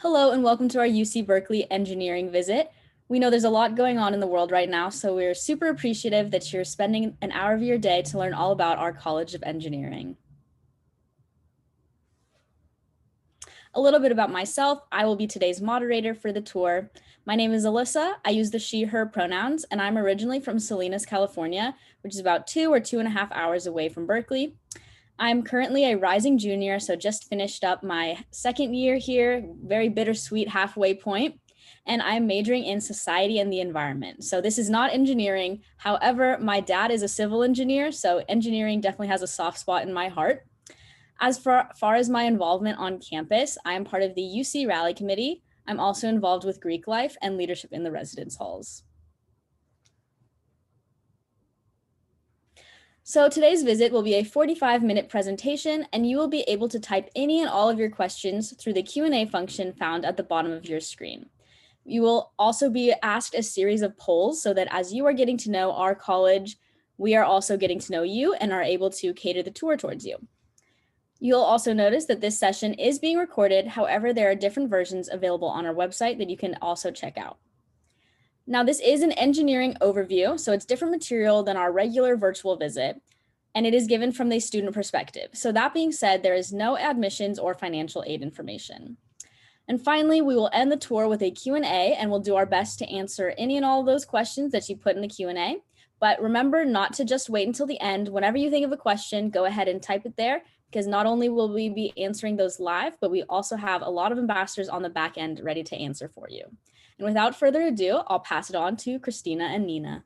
Hello and welcome to our UC Berkeley Engineering visit. We know there's a lot going on in the world right now, so we're super appreciative that you're spending an hour of your day to learn all about our College of Engineering. A little bit about myself. I will be today's moderator for the tour. My name is Alyssa. I use the she, her pronouns, and I'm originally from Salinas, California, which is about 2.5 hours away from Berkeley. I'm currently a rising junior, so just finished up my second year here, very bittersweet halfway point, and I'm majoring in society and the environment. So this is not engineering. However, my dad is a civil engineer, so engineering definitely has a soft spot in my heart. As far as my involvement on campus, I am part of the UC Rally Committee. I'm also involved with Greek life and leadership in the residence halls. So today's visit will be a 45-minute presentation, and you will be able to type any and all of your questions through the Q&A function found at the bottom of your screen. You will also be asked a series of polls so that as you are getting to know our college, we are also getting to know you and are able to cater the tour towards you. You'll also notice that this session is being recorded. However, there are different versions available on our website that you can also check out. Now, this is an engineering overview, so it's different material than our regular virtual visit, and it is given from the student perspective. So that being said, there is no admissions or financial aid information. And finally, we will end the tour with a Q&A, and we'll do our best to answer any and all of those questions that you put in the Q&A. But remember not to just wait until the end. Whenever you think of a question, go ahead and type it there, because not only will we be answering those live, but we also have a lot of ambassadors on the back end ready to answer for you. And without further ado, I'll pass it on to Kristina and Nina.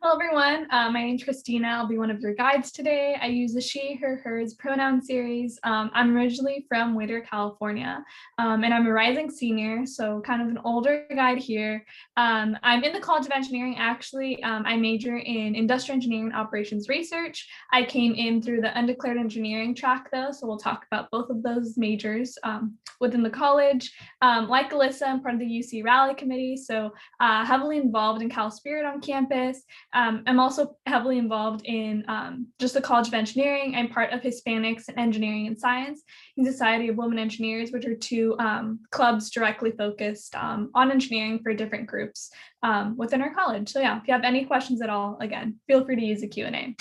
Hello everyone, my name is Kristina. I'll be one of your guides today. I use the she, her, hers pronoun series. I'm originally from Whittier, California, and I'm a rising senior, so kind of an older guide here. I'm in the College of Engineering, actually. I major in industrial engineering and operations research. I came in through the undeclared engineering track though, so we'll talk about both of those majors within the college. Like Alyssa, I'm part of the UC Rally Committee, so heavily involved in Cal Spirit on campus. I'm also heavily involved in just the College of Engineering. I'm part of Hispanics in Engineering and Science and Society of Women Engineers, which are two clubs directly focused on engineering for different groups within our college. So yeah, if you have any questions at all, again, feel free to use the Q&A.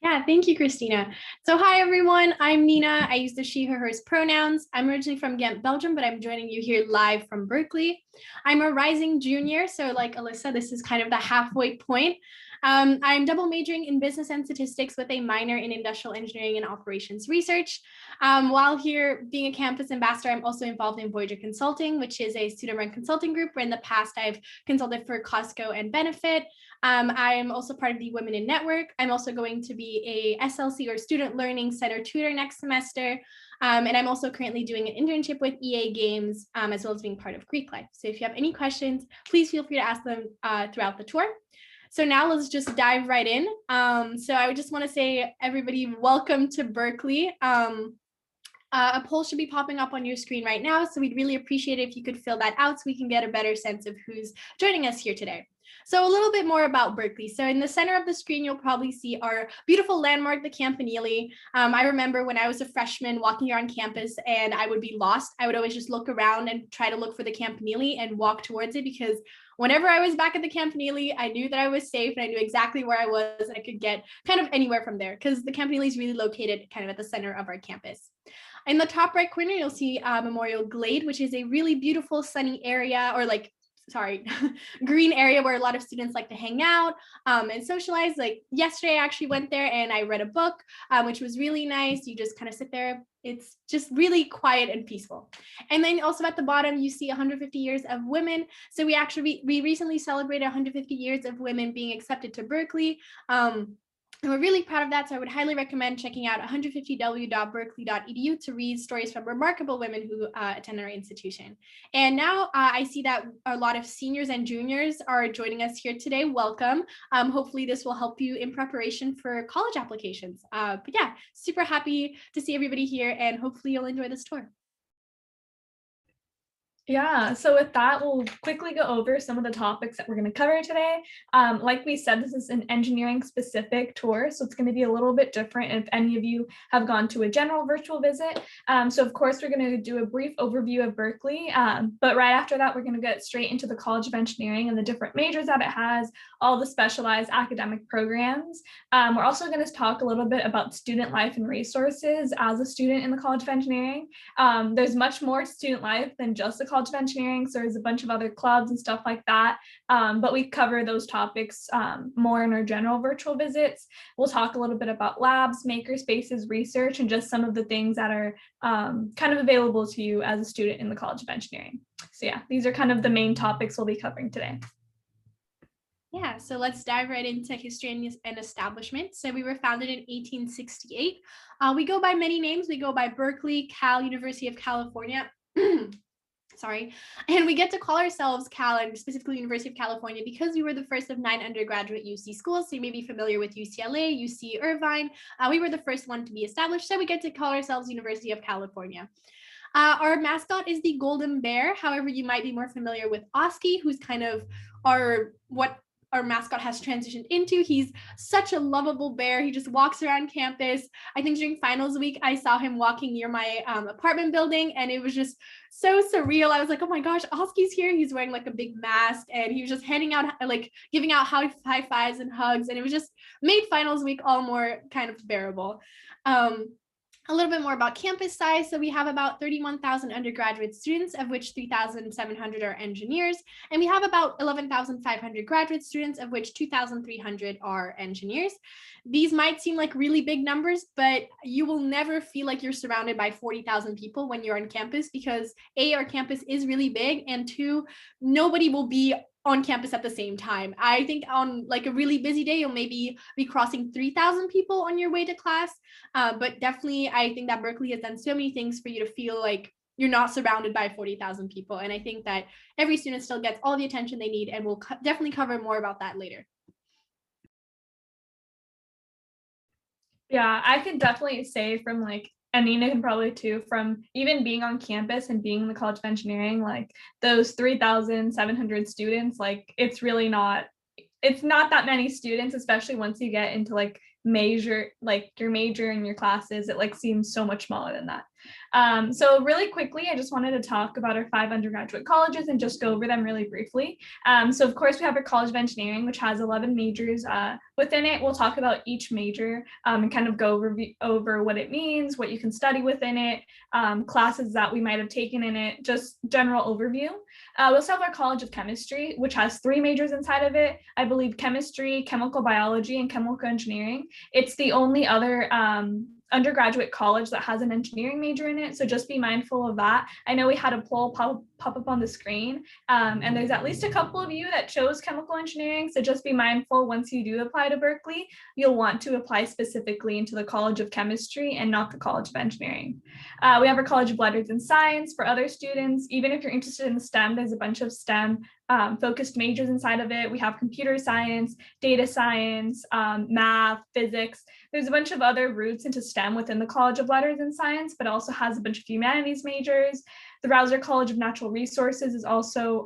Yeah, thank you, Kristina. So hi, everyone. I'm Nina. I use the she, her, hers pronouns. I'm originally from Ghent, Belgium, but I'm joining you here live from Berkeley. I'm a rising junior, so like Alyssa, this is kind of the halfway point. I'm double majoring in business and statistics with a minor in industrial engineering and operations research. While here being a campus ambassador, I'm also involved in Voyager Consulting, which is a student-run consulting group where in the past I've consulted for Costco and Benefit. I'm also part of the Women in Network. I'm also going to be a SLC or Student Learning Center tutor next semester. And I'm also currently doing an internship with EA Games, as well as being part of Greek life. So if you have any questions, please feel free to ask them throughout the tour. So now let's just dive right in. So I would just want to say, everybody, welcome to Berkeley. A poll should be popping up on your screen right now. So we'd really appreciate it if you could fill that out so we can get a better sense of who's joining us here today. So a little bit more about Berkeley. So in the center of the screen, you'll probably see our beautiful landmark, the Campanile. I remember when I was a freshman walking here on campus and I would be lost, I would always just look around and try to look for the Campanile and walk towards it, because whenever I was back at the Campanile, I knew that I was safe and I knew exactly where I was and I could get kind of anywhere from there, because the Campanile is really located kind of at the center of our campus. In the top right corner, you'll see Memorial Glade, which is a really beautiful sunny area, or green area where a lot of students like to hang out and socialize. Like yesterday, I actually went there and I read a book, which was really nice. You just kind of sit there. It's just really quiet and peaceful. And then also at the bottom, you see 150 years of women. So we recently celebrated 150 years of women being accepted to Berkeley. And we're really proud of that, so I would highly recommend checking out 150w.berkeley.edu to read stories from remarkable women who attend our institution. And now I see that a lot of seniors and juniors are joining us here today. Welcome. Hopefully this will help you in preparation for college applications. But yeah, super happy to see everybody here, and hopefully you'll enjoy this tour. Yeah, so with that, we'll quickly go over some of the topics that we're going to cover today. Like we said, this is an engineering specific tour, so it's going to be a little bit different if any of you have gone to a general virtual visit. So of course, we're going to do a brief overview of Berkeley, but right after that, we're going to get straight into the College of Engineering and the different majors that it has, all the specialized academic programs. We're also going to talk a little bit about student life and resources as a student in the College of Engineering. There's much more to student life than just the College of Engineering, so there's a bunch of other clubs and stuff like that, but we cover those topics more in our general virtual visits. We'll talk a little bit about labs, makerspaces, research, and just some of the things that are kind of available to you as a student in the College of Engineering. So yeah, these are kind of the main topics we'll be covering today. Yeah, so let's dive right into history and establishment. So we were founded in 1868. We go by many names. We go by Berkeley, Cal, University of California. Sorry. And we get to call ourselves Cal, and specifically University of California, because we were the first of 9 undergraduate UC schools. So you may be familiar with UCLA, UC Irvine. We were the first one to be established. So we get to call ourselves University of California. Our mascot is the golden bear. However, you might be more familiar with Oski, who's kind of what our mascot has transitioned into. He's such a lovable bear. He just walks around campus. I think during finals week, I saw him walking near my apartment building, and it was just so surreal. I was like, oh my gosh, Oski's here. He's wearing like a big mask, and he was just handing out, like giving out high fives and hugs. And it was just made finals week all more kind of bearable. A little bit more about campus size. So we have about 31,000 undergraduate students, of which 3,700 are engineers. And we have about 11,500 graduate students, of which 2,300 are engineers. These might seem like really big numbers, but you will never feel like you're surrounded by 40,000 people when you're on campus, because A, our campus is really big, and 2, nobody will be on campus at the same time. I think on like a really busy day, you'll maybe be crossing 3,000 people on your way to class. But definitely, I think that Berkeley has done so many things for you to feel like you're not surrounded by 40,000 people. And I think that every student still gets all the attention they need, and we'll definitely cover more about that later. Yeah, I could definitely say from like, and Nina can probably too, from even being on campus and being in the College of Engineering, like those 3,700 students, like it's not that many students, especially once you get into like major, like your major and your classes, it like seems so much smaller than that. So really quickly, I just wanted to talk about our 5 undergraduate colleges and just go over them really briefly. So of course we have our College of Engineering, which has 11 majors. Within it, we'll talk about each major and kind of go over what it means, what you can study within it, classes that we might have taken in it, just general overview. We also have our College of Chemistry, which has 3 majors inside of it. I believe chemistry, chemical biology, and chemical engineering. It's the only other undergraduate college that has an engineering major in it, so just be mindful of that. I know we had a poll pop up on the screen, and there's at least a couple of you that chose chemical engineering, so just be mindful once you do apply to Berkeley, you'll want to apply specifically into the College of Chemistry and not the College of Engineering. We have our College of Letters and Science for other students. Even if you're interested in STEM, there's a bunch of STEM focused majors inside of it. We have computer science, data science, math, physics. There's a bunch of other routes into STEM within the College of Letters and Science, but also has a bunch of humanities majors. The Rausser College of Natural Resources is also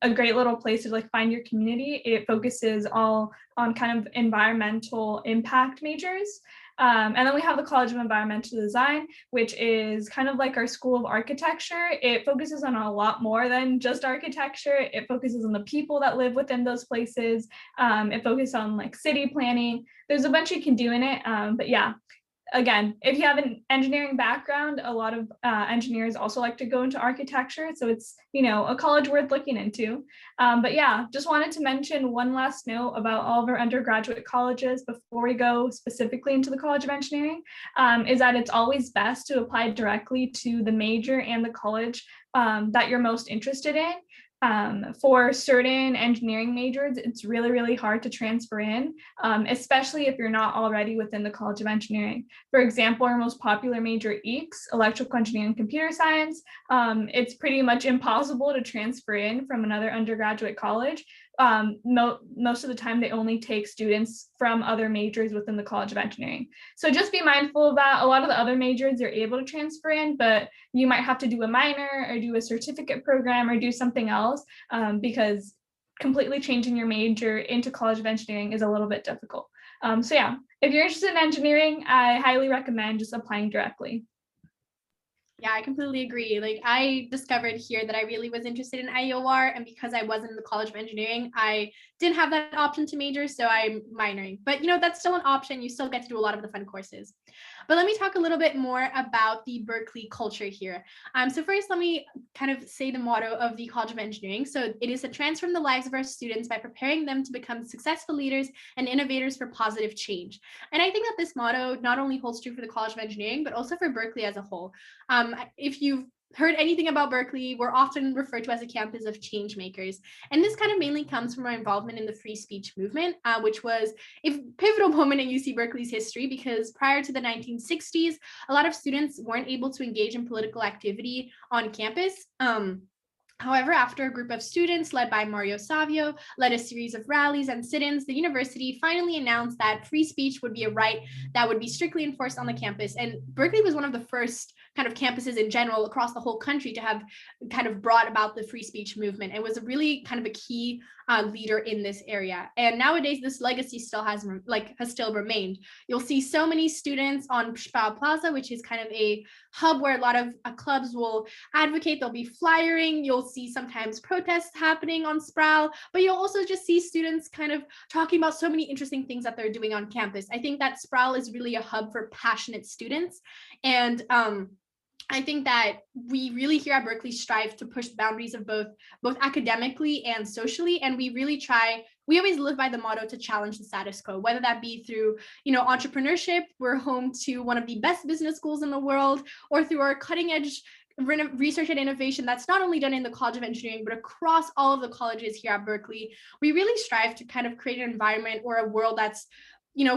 a great little place to like find your community. It focuses all on kind of environmental impact majors. And then we have the College of Environmental Design, which is kind of like our School of Architecture. It focuses on a lot more than just architecture. It focuses on the people that live within those places. It focuses on like city planning. There's a bunch you can do in it, but yeah. Again, if you have an engineering background, a lot of engineers also like to go into architecture. So it's, a college worth looking into. But yeah, just wanted to mention one last note about all of our undergraduate colleges before we go specifically into the College of Engineering, is that it's always best to apply directly to the major and the college that you're most interested in. For certain engineering majors, it's really, really hard to transfer in, especially if you're not already within the College of Engineering. For example, our most popular major, EECS, Electrical Engineering and Computer Science, it's pretty much impossible to transfer in from another undergraduate college. most of the time they only take students from other majors within the College of Engineering. So just be mindful of that. A lot of the other majors you're able to transfer in, but you might have to do a minor or do a certificate program or do something else, because completely changing your major into College of Engineering is a little bit difficult. So yeah, if you're interested in engineering, I highly recommend just applying directly. Yeah, I completely agree. Like, I discovered here that I really was interested in IEOR, and because I wasn't in the College of Engineering, I didn't have that option to major, so I'm minoring. But that's still an option. You still get to do a lot of the fun courses. But let me talk a little bit more about the Berkeley culture here. So first, let me kind of say the motto of the College of Engineering. So it is to transform the lives of our students by preparing them to become successful leaders and innovators for positive change. And I think that this motto not only holds true for the College of Engineering, but also for Berkeley as a whole. If you've heard anything about Berkeley, we're often referred to as a campus of change makers. And this kind of mainly comes from our involvement in the free speech movement, which was a pivotal moment in UC Berkeley's history, because prior to the 1960s, a lot of students weren't able to engage in political activity on campus. However, after a group of students led by Mario Savio led a series of rallies and sit-ins, the university finally announced that free speech would be a right that would be strictly enforced on the campus. And Berkeley was one of the first kind of campuses in general across the whole country to have kind of brought about the free speech movement. It was really kind of a key leader in this area. And nowadays, this legacy still has still remained. You'll see so many students on Sproul Plaza, which is kind of a hub where a lot of clubs will advocate. They'll be flyering. You'll see sometimes protests happening on Sproul, but you'll also just see students kind of talking about so many interesting things that they're doing on campus. I think that Sproul is really a hub for passionate students. And I think that we really here at Berkeley strive to push the boundaries of both academically and socially. And we really we always live by the motto to challenge the status quo, whether that be through, entrepreneurship. We're home to one of the best business schools in the world, or through our cutting edge research and innovation that's not only done in the College of Engineering, but across all of the colleges here at Berkeley. We really strive to kind of create an environment or a world that's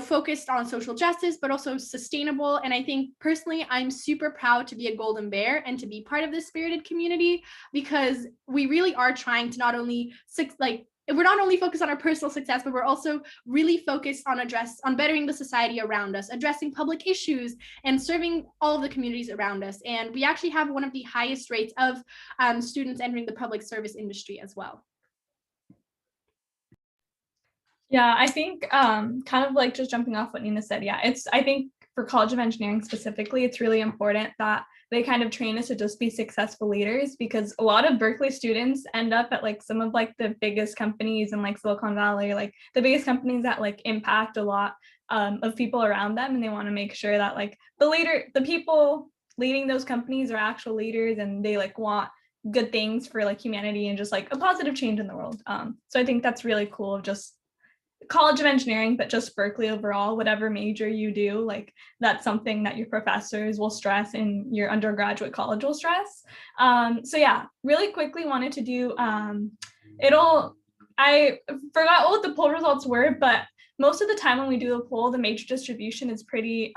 focused on social justice, but also sustainable. And I think personally, I'm super proud to be a Golden Bear and to be part of this spirited community, because we really are trying to not only we're not only focused on our personal success, but we're also really focused on bettering the society around us, addressing public issues, and serving all of the communities around us. And we actually have one of the highest rates of students entering the public service industry as well. Yeah, I think kind of like just jumping off what Nina said, yeah, I think for College of Engineering specifically, it's really important that they kind of train us to just be successful leaders, because a lot of Berkeley students end up at some of the biggest companies in Silicon Valley, the biggest companies that impact a lot of people around them, and they want to make sure that the people leading those companies are actual leaders, and they want good things for humanity and just a positive change in the world. So I think that's really cool of just College of Engineering, but just Berkeley overall, whatever major you do, that's something that your professors will stress and your undergraduate college will stress. So yeah, really quickly wanted to do, I forgot what the poll results were, but most of the time when we do a poll, the major distribution is pretty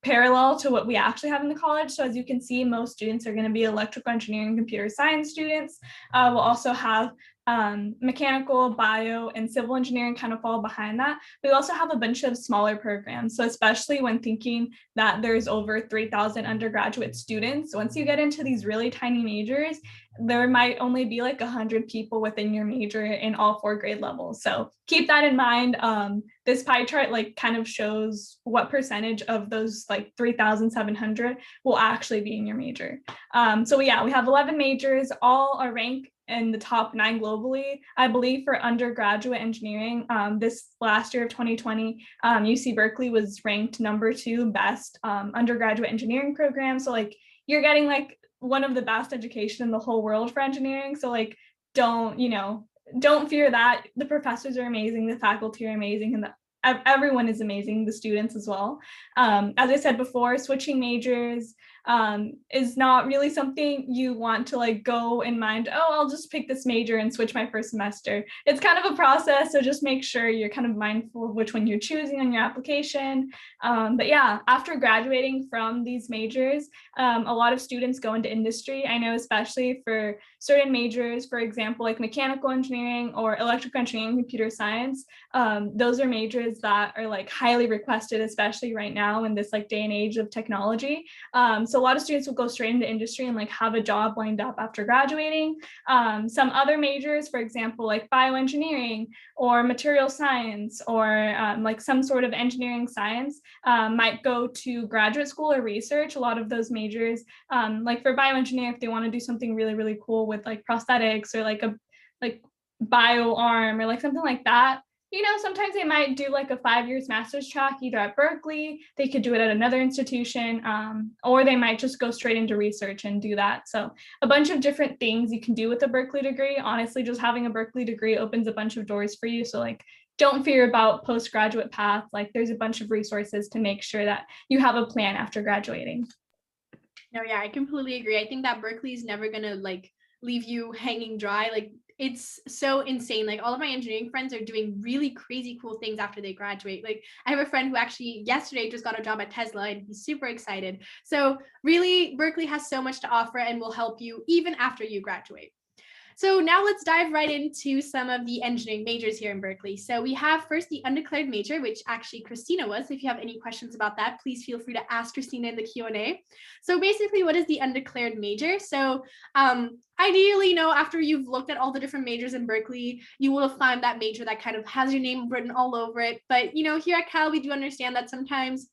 parallel to what we actually have in the college. So as you can see, most students are going to be electrical engineering and computer science students. We'll also have mechanical, bio, and civil engineering kind of fall behind that. We also have a bunch of smaller programs. So especially when thinking that there's over 3,000 undergraduate students, once you get into these really tiny majors, there might only be 100 people within your major in all 4 grade levels. So keep that in mind. This pie chart kind of shows what percentage of those 3,700 will actually be in your major. So yeah, we have 11 majors, all are ranked in the top 9 globally. I believe for undergraduate engineering, this last year of 2020, UC Berkeley was ranked number 2 best undergraduate engineering program. So you're getting one of the best education in the whole world for engineering. So don't fear that. The professors are amazing, the faculty are amazing, and everyone is amazing, the students as well. As I said before, switching majors is not really something you want to like go in mind, oh, I'll just pick this major and switch my first semester. It's kind of a process, so just make sure you're kind of mindful of which one you're choosing on your application. But yeah, after graduating from these majors, a lot of students go into industry. I know especially for certain majors, for example, like mechanical engineering or electrical engineering, computer science, those are majors that are like highly requested, especially right now in this like day and age of technology. So a lot of students will go straight into industry and like have a job lined up after graduating. Some other majors, for example, like bioengineering or material science or like some sort of engineering science, might go to graduate school or research. A lot of those majors, like for bioengineering, if they want to do something really, really cool with like prosthetics or like a bio arm or like something like that, you know, sometimes they might do like a 5 years master's track, either at Berkeley, they could do it at another institution, or they might just go straight into research and do that. So a bunch of different things you can do with a Berkeley degree. Honestly, just having a Berkeley degree opens a bunch of doors for you. So like, don't fear about postgraduate path. Like there's a bunch of resources to make sure that you have a plan after graduating. No, yeah, I completely agree. I think that Berkeley is never gonna like leave you hanging dry. Like it's so insane. Like all of my engineering friends are doing really crazy cool things after they graduate. Like I have a friend who actually yesterday just got a job at Tesla and he's super excited. So really, Berkeley has so much to offer and will help you even after you graduate. So now let's dive right into some of the engineering majors here in Berkeley. So we have first the undeclared major, which actually Kristina was. If you have any questions about that, please feel free to ask Kristina in the Q&A. So basically, what is the undeclared major? So ideally, you know, after you've looked at all the different majors in Berkeley, you will find that major that kind of has your name written all over it. But, you know, here at Cal, we do understand that sometimes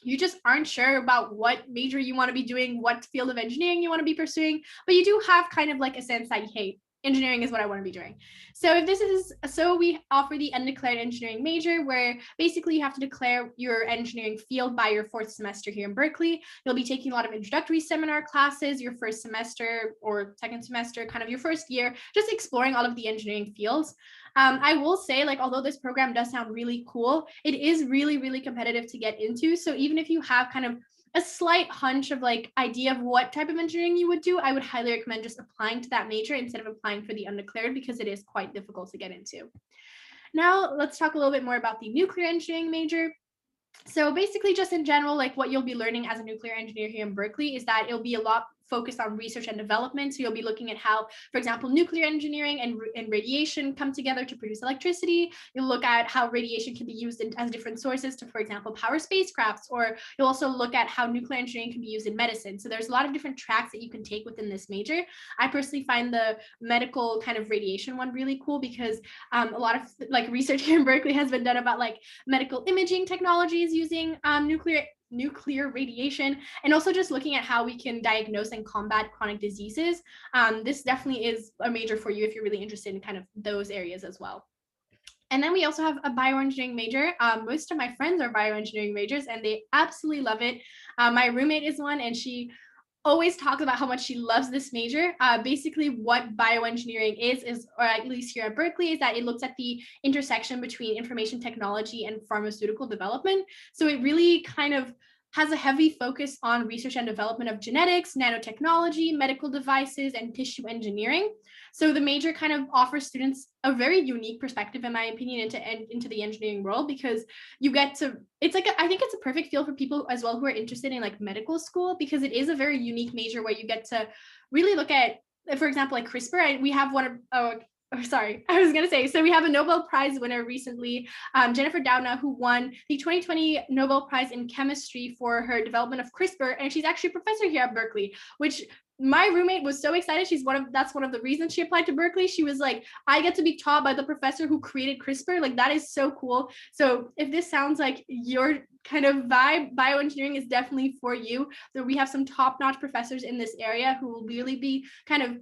you just aren't sure about what major you want to be doing, what field of engineering you want to be pursuing, but you do have kind of like a sense that, hey, engineering is what I want to be doing. So we offer the undeclared engineering major, where basically you have to declare your engineering field by your 4th semester here in Berkeley. You'll be taking a lot of introductory seminar classes your first semester or second semester, kind of your first year, just exploring all of the engineering fields. I will say, like, although this program does sound really cool, it is really, really competitive to get into. So even if you have kind of a slight hunch of like idea of what type of engineering you would do, I would highly recommend just applying to that major instead of applying for the undeclared, because it is quite difficult to get into. Now let's talk a little bit more about the nuclear engineering major. So basically, just in general, like what you'll be learning as a nuclear engineer here in Berkeley is that it'll be a lot focused on research and development. So you'll be looking at how, for example, nuclear engineering and radiation come together to produce electricity. You'll look at how radiation can be used as different sources to, for example, power spacecrafts, or you'll also look at how nuclear engineering can be used in medicine. So there's a lot of different tracks that you can take within this major. I personally find the medical kind of radiation one really cool, because a lot of like research here in Berkeley has been done about like medical imaging technologies using nuclear radiation, and also just looking at how we can diagnose and combat chronic diseases. This definitely is a major for you if you're really interested in kind of those areas as well. And then we also have a bioengineering major. Most of my friends are bioengineering majors and they absolutely love it. My roommate is one, and she always talks about how much she loves this major. Basically what bioengineering is, or at least here at Berkeley, is that it looks at the intersection between information technology and pharmaceutical development. So it really kind of has a heavy focus on research and development of genetics, nanotechnology, medical devices, and tissue engineering. So the major kind of offers students a very unique perspective, in my opinion, into the engineering world, because you get to, it's like, I think it's a perfect field for people as well who are interested in like medical school, because it is a very unique major where you get to really look at, for example, like CRISPR. We have one of, so we have a Nobel Prize winner recently, Jennifer Doudna, who won the 2020 Nobel Prize in Chemistry for her development of CRISPR, and she's actually a professor here at Berkeley, which my roommate was so excited. That's one of the reasons she applied to Berkeley. She was like, I get to be taught by the professor who created CRISPR. Like, that is so cool. So if this sounds like your kind of vibe, bioengineering is definitely for you. So we have some top-notch professors in this area who will really be kind of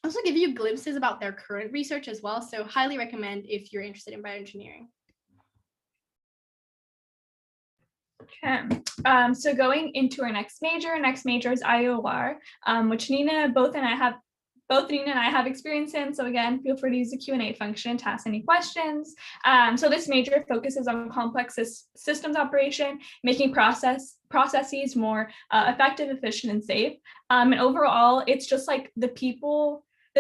also give you glimpses about their current research as well. So highly recommend if you're interested in bioengineering. Okay, so going into our next major is IEOR, which Nina, both and I have both Nina and I have experience in. So again, feel free to use the Q&A function to ask any questions. So this major focuses on complex systems operation, making processes more effective, efficient, and safe. And overall, it's just like the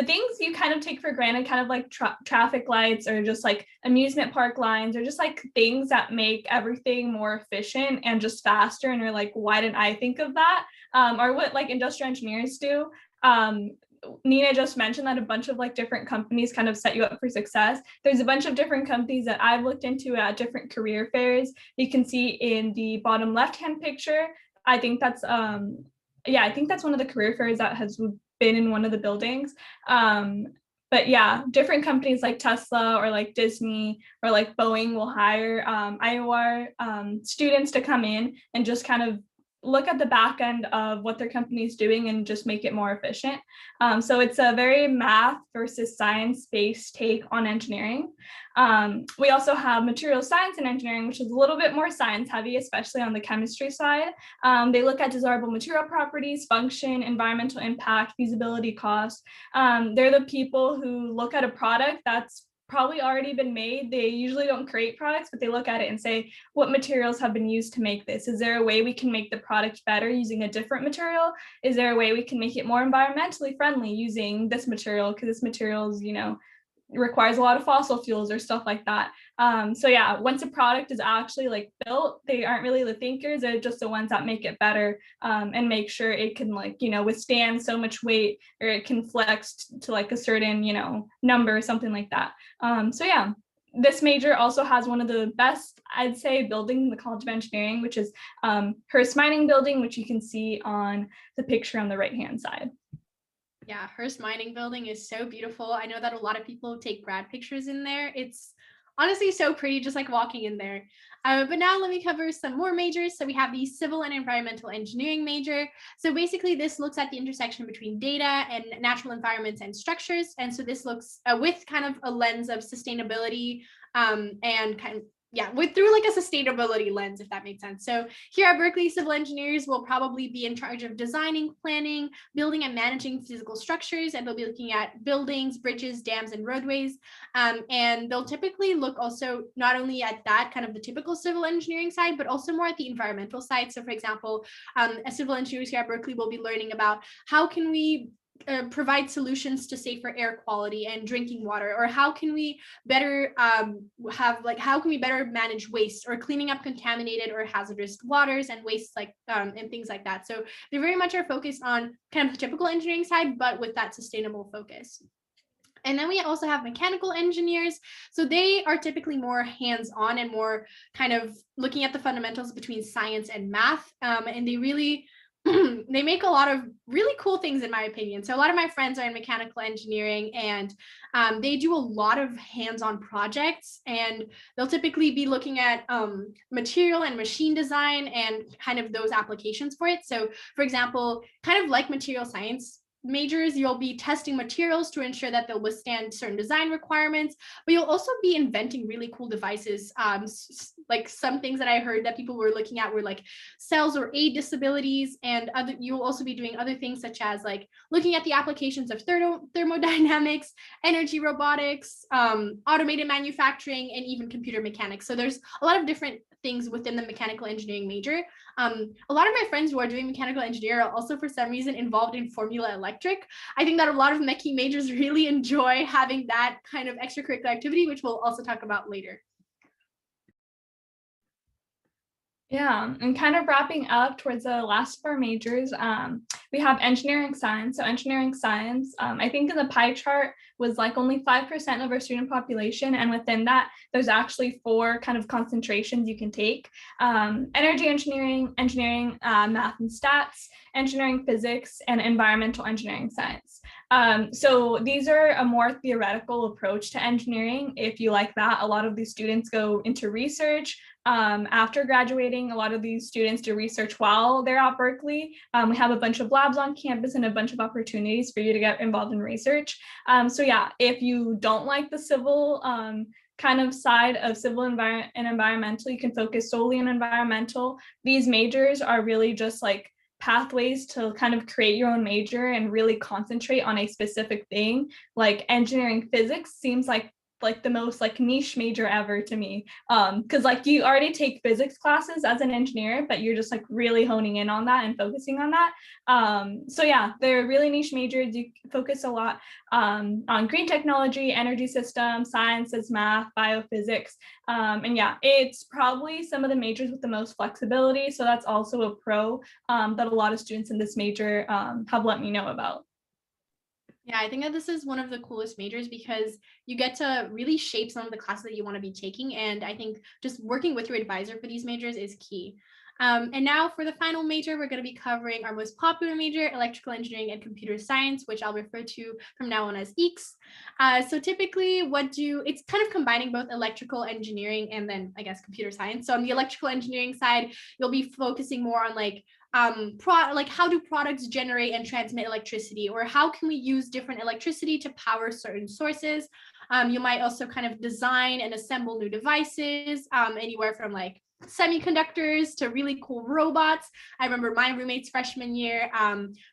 things you kind of take for granted, kind of like traffic lights or just like amusement park lines, or just like things that make everything more efficient and just faster. And you're like, why didn't I think of that? Or what like industrial engineers do. Nina just mentioned that a bunch of like different companies kind of set you up for success. There's a bunch of different companies that I've looked into at different career fairs. You can see in the bottom left-hand picture. I think that's one of the career fairs that has been in one of the buildings. But yeah, different companies like Tesla or like Disney or like Boeing will hire IEOR students to come in and just kind of look at the back end of what their company is doing and just make it more efficient. So it's a very math versus science-based take on engineering. We also have material science and engineering, which is a little bit more science heavy, especially on the chemistry side. They look at desirable material properties, function, environmental impact, feasibility, cost. They're the people who look at a product that's probably already been made. They usually don't create products, but they look at it and say, what materials have been used to make this? Is there a way we can make the product better using a different material? Is there a way we can make it more environmentally friendly using this material? Because this material is, requires a lot of fossil fuels or stuff like that. So yeah, once a product is actually like built, they aren't really the thinkers, they're just the ones that make it better and make sure it can withstand so much weight, or it can flex to like a certain, number or something like that. So yeah, this major also has one of the best, I'd say, buildings in the College of Engineering, which is Hearst Mining Building, which you can see on the picture on the right-hand side. Yeah, Hearst Mining Building is so beautiful. I know that a lot of people take grad pictures in there. It's honestly so pretty, just like walking in there. But now let me cover some more majors. So we have the Civil and Environmental Engineering major. So basically this looks at the intersection between data and natural environments and structures. And so this looks with kind of a lens of sustainability and through like a sustainability lens, if that makes sense. So here at Berkeley, civil engineers will probably be in charge of designing, planning, building, and managing physical structures, and they'll be looking at buildings, bridges, dams, and roadways. And they'll typically look also not only at that kind of the typical civil engineering side, but also more at the environmental side. So for example, as civil engineers here at Berkeley, will be learning about how can we provide solutions to safer air quality and drinking water, or how can we better how can we better manage waste, or cleaning up contaminated or hazardous waters and wastes and things like that. So they very much are focused on kind of the typical engineering side, but with that sustainable focus. And then we also have mechanical engineers. So they are typically more hands-on and more kind of looking at the fundamentals between science and math, and they really they make a lot of really cool things, in my opinion. So a lot of my friends are in mechanical engineering, and they do a lot of hands-on projects, and they'll typically be looking at material and machine design and kind of those applications for it. So for example, kind of like material science majors, you'll be testing materials to ensure that they'll withstand certain design requirements, but you'll also be inventing really cool devices. Like some things that I heard that people were looking at were like cells or aid disabilities, and you'll also be doing other things such as like looking at the applications of thermodynamics, energy robotics, automated manufacturing, and even computer mechanics. So there's a lot of different things within the mechanical engineering major. A lot of my friends who are doing mechanical engineering are also for some reason involved in Formula Electric. I think that a lot of mechie majors really enjoy having that kind of extracurricular activity, which we'll also talk about later. Yeah, and kind of wrapping up towards the last of our majors, we have engineering science. So engineering science, I think in the pie chart was like only 5% of our student population. And within that, there's actually 4 kind of concentrations you can take. Energy engineering, math and stats, engineering physics, and environmental engineering science. So these are a more theoretical approach to engineering. If you like that, a lot of these students go into research. After graduating, a lot of these students do research while they're at Berkeley. We have a bunch of labs on campus and a bunch of opportunities for you to get involved in research. So yeah, if you don't like the civil kind of side of civil and environmental, you can focus solely on environmental. These majors are really just like pathways to kind of create your own major and really concentrate on a specific thing, like engineering physics seems like the most like niche major ever to me, because like you already take physics classes as an engineer, but you're just like really honing in on that and focusing on that. So yeah, they're really niche majors. You focus a lot on green technology, energy systems, sciences, math, biophysics, and yeah, it's probably some of the majors with the most flexibility, so that's also a pro that a lot of students in this major have let me know about. Yeah, I think that this is one of the coolest majors because you get to really shape some of the classes that you want to be taking. And I think just working with your advisor for these majors is key. And now for the final major, we're going to be covering our most popular major, electrical engineering and computer science, which I'll refer to from now on as EECS. So typically it's kind of combining both electrical engineering and then I guess computer science. So on the electrical engineering side, you'll be focusing more on like how do products generate and transmit electricity, or how can we use different electricity to power certain sources. You might also kind of design and assemble new devices, anywhere from like semiconductors to really cool robots. I remember my roommate's freshman year,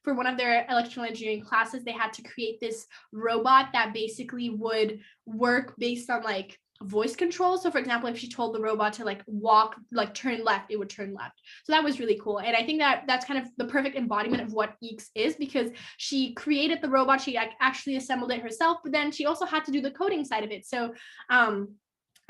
for one of their electrical engineering classes, they had to create this robot that basically would work based on like voice control. So for example, if she told the robot to like walk, like turn left, it would turn left. So that was really cool. And I think that that's kind of the perfect embodiment of what EECS is, because she created the robot, she actually assembled it herself, but then she also had to do the coding side of it. So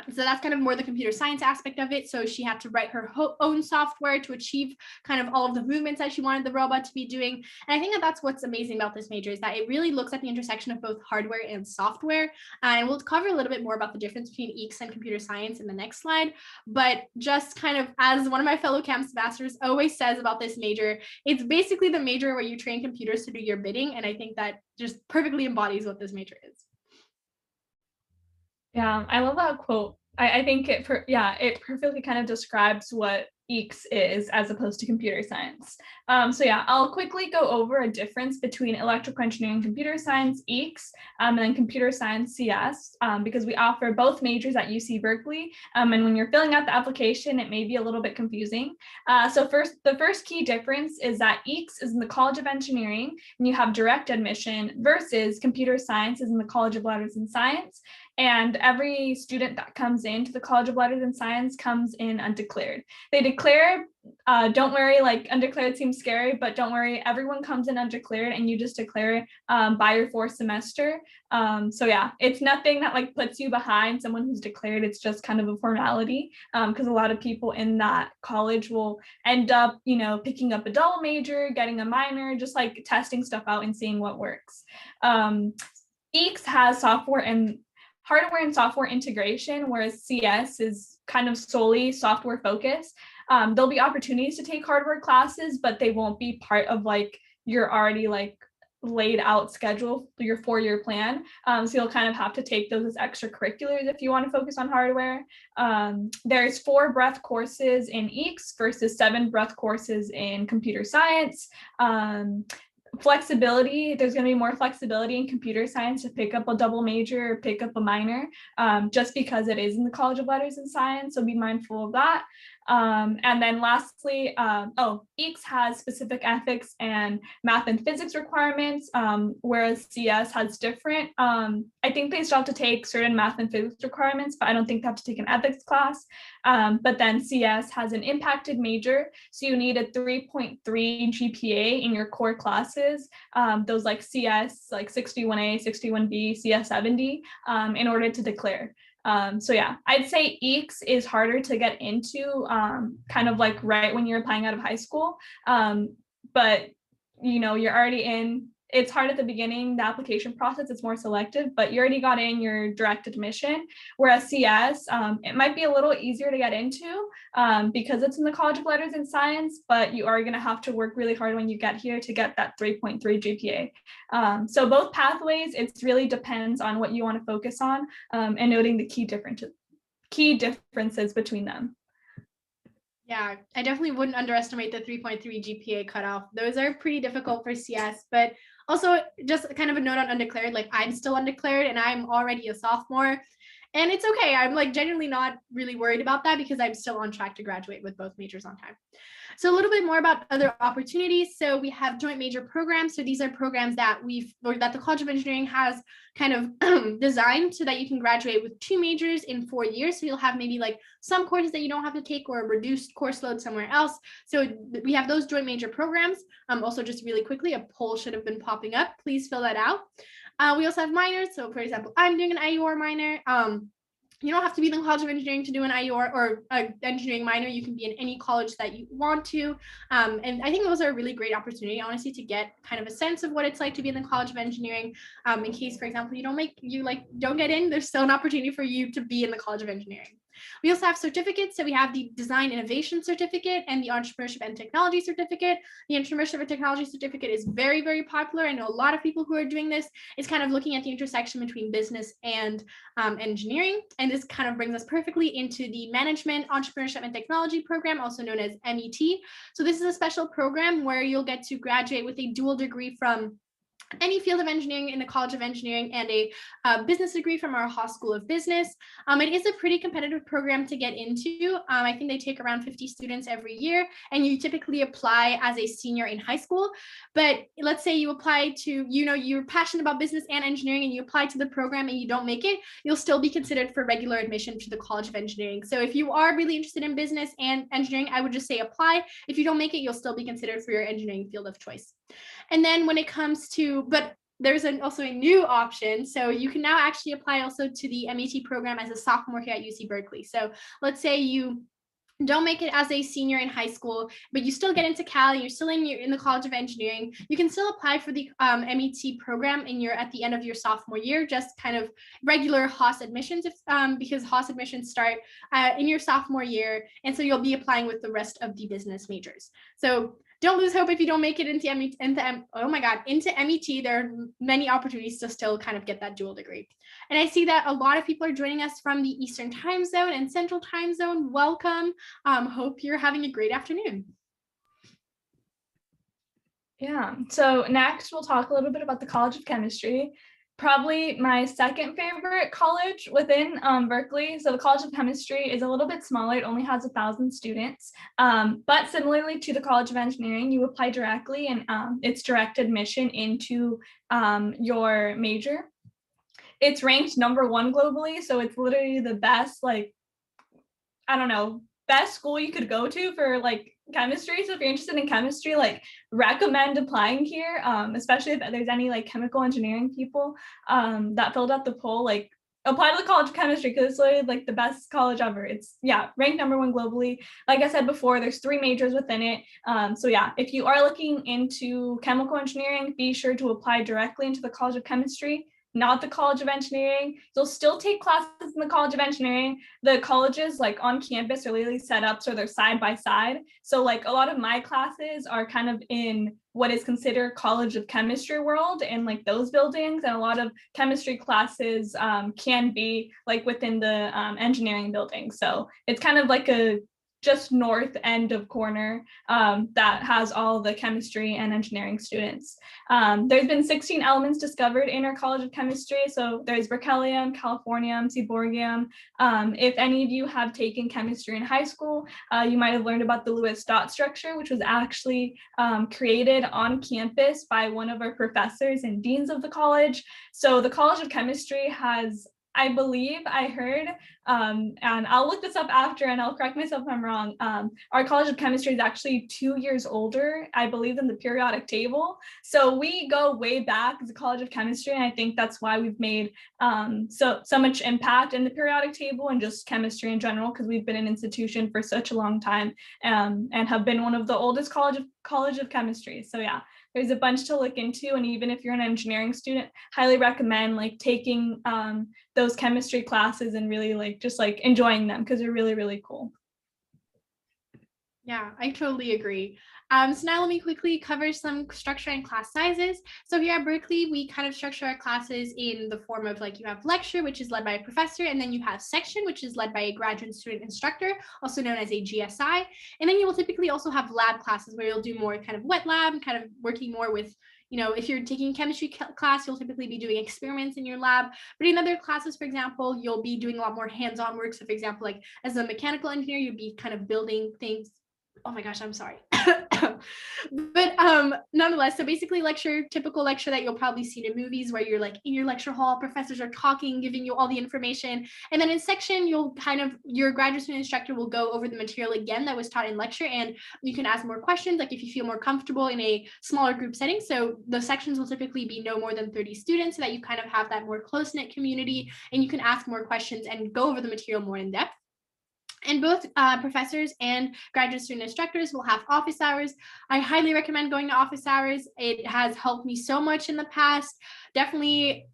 that's kind of more the computer science aspect of it. So she had to write her own software to achieve kind of all of the movements that she wanted the robot to be doing. And I think that that's what's amazing about this major, is that it really looks at the intersection of both hardware and software. And we'll cover a little bit more about the difference between EECS and computer science in the next slide. But just kind of as one of my fellow campus ambassadors always says about this major, it's basically the major where you train computers to do your bidding. And I think that just perfectly embodies what this major is. Yeah, I love that quote. I think it perfectly kind of describes what EECS is as opposed to computer science. So yeah, I'll quickly go over a difference between electrical engineering and computer science, EECS, and then computer science, CS, because we offer both majors at UC Berkeley. And when you're filling out the application, it may be a little bit confusing. So the first key difference is that EECS is in the College of Engineering and you have direct admission, versus computer science is in the College of Letters and Science. And every student that comes into the College of Letters and Science comes in undeclared. They declare, don't worry, like undeclared seems scary, but don't worry, everyone comes in undeclared and you just declare by your fourth semester. So yeah, it's nothing that like puts you behind someone who's declared. It's just kind of a formality, because a lot of people in that college will end up, picking up a double major, getting a minor, just like testing stuff out and seeing what works. EECS has hardware and software integration, whereas CS is kind of solely software focused. There'll be opportunities to take hardware classes, but they won't be part of like your already like laid out schedule, your 4-year plan. So you'll kind of have to take those as extracurriculars if you want to focus on hardware. There's 4 breadth courses in EECS versus 7 breadth courses in computer science. Flexibility, there's going to be more flexibility in computer science to pick up a double major or pick up a minor, just because it is in the College of Letters and Science, so be mindful of that. And then lastly, EECS has specific ethics and math and physics requirements, whereas CS has different. I think they still have to take certain math and physics requirements, but I don't think they have to take an ethics class. But then CS has an impacted major, so you need a 3.3 GPA in your core classes, those like CS, like 61A, 61B, CS 70, in order to declare. So yeah, I'd say EECS is harder to get into, kind of like right when you're applying out of high school. But you're already in. It's hard at the beginning, the application process, it's more selective, but you already got in your direct admission. Whereas CS, it might be a little easier to get into, because it's in the College of Letters and Science, but you are going to have to work really hard when you get here to get that 3.3 GPA. So both pathways, it really depends on what you want to focus on, and noting the key differences between them. Yeah, I definitely wouldn't underestimate the 3.3 GPA cutoff. Those are pretty difficult for CS, but also just kind of a note on undeclared, like I'm still undeclared and I'm already a sophomore, and it's okay. I'm like genuinely not really worried about that because I'm still on track to graduate with both majors on time. So a little bit more about other opportunities. So we have joint major programs. So these are programs that that the College of Engineering has kind of designed so that you can graduate with 2 majors in 4 years. So you'll have maybe like some courses that you don't have to take or a reduced course load somewhere else. So we have those joint major programs. Also, just really quickly, a poll should have been popping up. Please fill that out. We also have minors. So for example, I'm doing an IEOR minor. You don't have to be in the College of Engineering to do an IEOR or an engineering minor. You can be in any college that you want to. And I think those are a really great opportunity, honestly, to get kind of a sense of what it's like to be in the College of Engineering. In case, for example, don't get in, there's still an opportunity for you to be in the College of Engineering. We also have certificates. So we have the Design Innovation Certificate and the Entrepreneurship and Technology Certificate. The Entrepreneurship and Technology Certificate is very, very popular. I know a lot of people who are doing this. It's kind of looking at the intersection between business and engineering. And this kind of brings us perfectly into the Management, Entrepreneurship and Technology program, also known as MET. So this is a special program where you'll get to graduate with a dual degree from any field of engineering in the College of Engineering and a business degree from our Haas School of Business. It is a pretty competitive program to get into. I think they take around 50 students every year, and you typically apply as a senior in high school. But let's say you apply to, you're passionate about business and engineering and you apply to the program and you don't make it, you'll still be considered for regular admission to the College of Engineering. So if you are really interested in business and engineering, I would just say apply. If you don't make it, you'll still be considered for your engineering field of choice. And then when it comes to, but there's also a new option. So you can now actually apply also to the MET program as a sophomore here at UC Berkeley. So let's say you don't make it as a senior in high school, but you still get into Cal, you're still in the College of Engineering, you can still apply for the MET program at the end of your sophomore year, just kind of regular Haas admissions, because Haas admissions start in your sophomore year. And so you'll be applying with the rest of the business majors. So don't lose hope if you don't make it into MET. There are many opportunities to still kind of get that dual degree. And I see that a lot of people are joining us from the Eastern time zone and Central time zone. Welcome. Hope you're having a great afternoon. Yeah, so next we'll talk a little bit about the College of Chemistry. Probably my second favorite college within Berkeley. So the College of Chemistry is a little bit smaller. It only has 1,000 students. But similarly to the College of Engineering, you apply directly and it's direct admission into your major. It's ranked #1 globally. So it's literally the best, best school you could go to for chemistry. So if you're interested in chemistry, recommend applying here, especially if there's any chemical engineering people that filled out the poll, apply to the College of Chemistry because it's literally the best college ever. It's ranked #1 globally. Like I said before, there's 3 majors within it. So if you are looking into chemical engineering, be sure to apply directly into the College of Chemistry, not the College of Engineering. You'll still take classes in the College of Engineering. The colleges on campus are really set up so they're side by side. So a lot of my classes are kind of in what is considered College of Chemistry world and those buildings, and a lot of chemistry classes can be within the engineering building. So it's kind of a just north end of corner that has all the chemistry and engineering students. There's been 16 elements discovered in our College of Chemistry. So there's berkelium, californium, seaborgium. If any of you have taken chemistry in high school, you might have learned about the Lewis dot structure, which was actually created on campus by one of our professors and deans of the college. So the College of Chemistry has, I believe I heard, and I'll look this up after and I'll correct myself if I'm wrong. Our College of Chemistry is actually 2 years older, I believe, than the periodic table. So we go way back as a College of Chemistry, and I think that's why we've made so much impact in the periodic table and just chemistry in general, because we've been an institution for such a long time and have been one of the oldest College of Chemistry. So there's a bunch to look into, and even if you're an engineering student, highly recommend taking those chemistry classes and really just enjoying them because they're really, really cool. Yeah, I totally agree. So now let me quickly cover some structure and class sizes. So here at Berkeley, we kind of structure our classes in the form of you have lecture, which is led by a professor, and then you have section, which is led by a graduate student instructor, also known as a GSI. And then you will typically also have lab classes where you'll do more kind of wet lab and kind of working more with, if you're taking chemistry class, you'll typically be doing experiments in your lab. But in other classes, for example, you'll be doing a lot more hands-on work. So for example, as a mechanical engineer, you'd be kind of building things Oh my gosh, I'm sorry. But nonetheless, so basically typical lecture that you'll probably see in movies where you're like in your lecture hall, professors are talking, giving you all the information. And then in section, your graduate student instructor will go over the material again that was taught in lecture, and you can ask more questions, like if you feel more comfortable in a smaller group setting. So the sections will typically be no more than 30 students so that you kind of have that more close-knit community and you can ask more questions and go over the material more in depth. And both professors and graduate student instructors will have office hours. I highly recommend going to office hours. It has helped me so much in the past. Definitely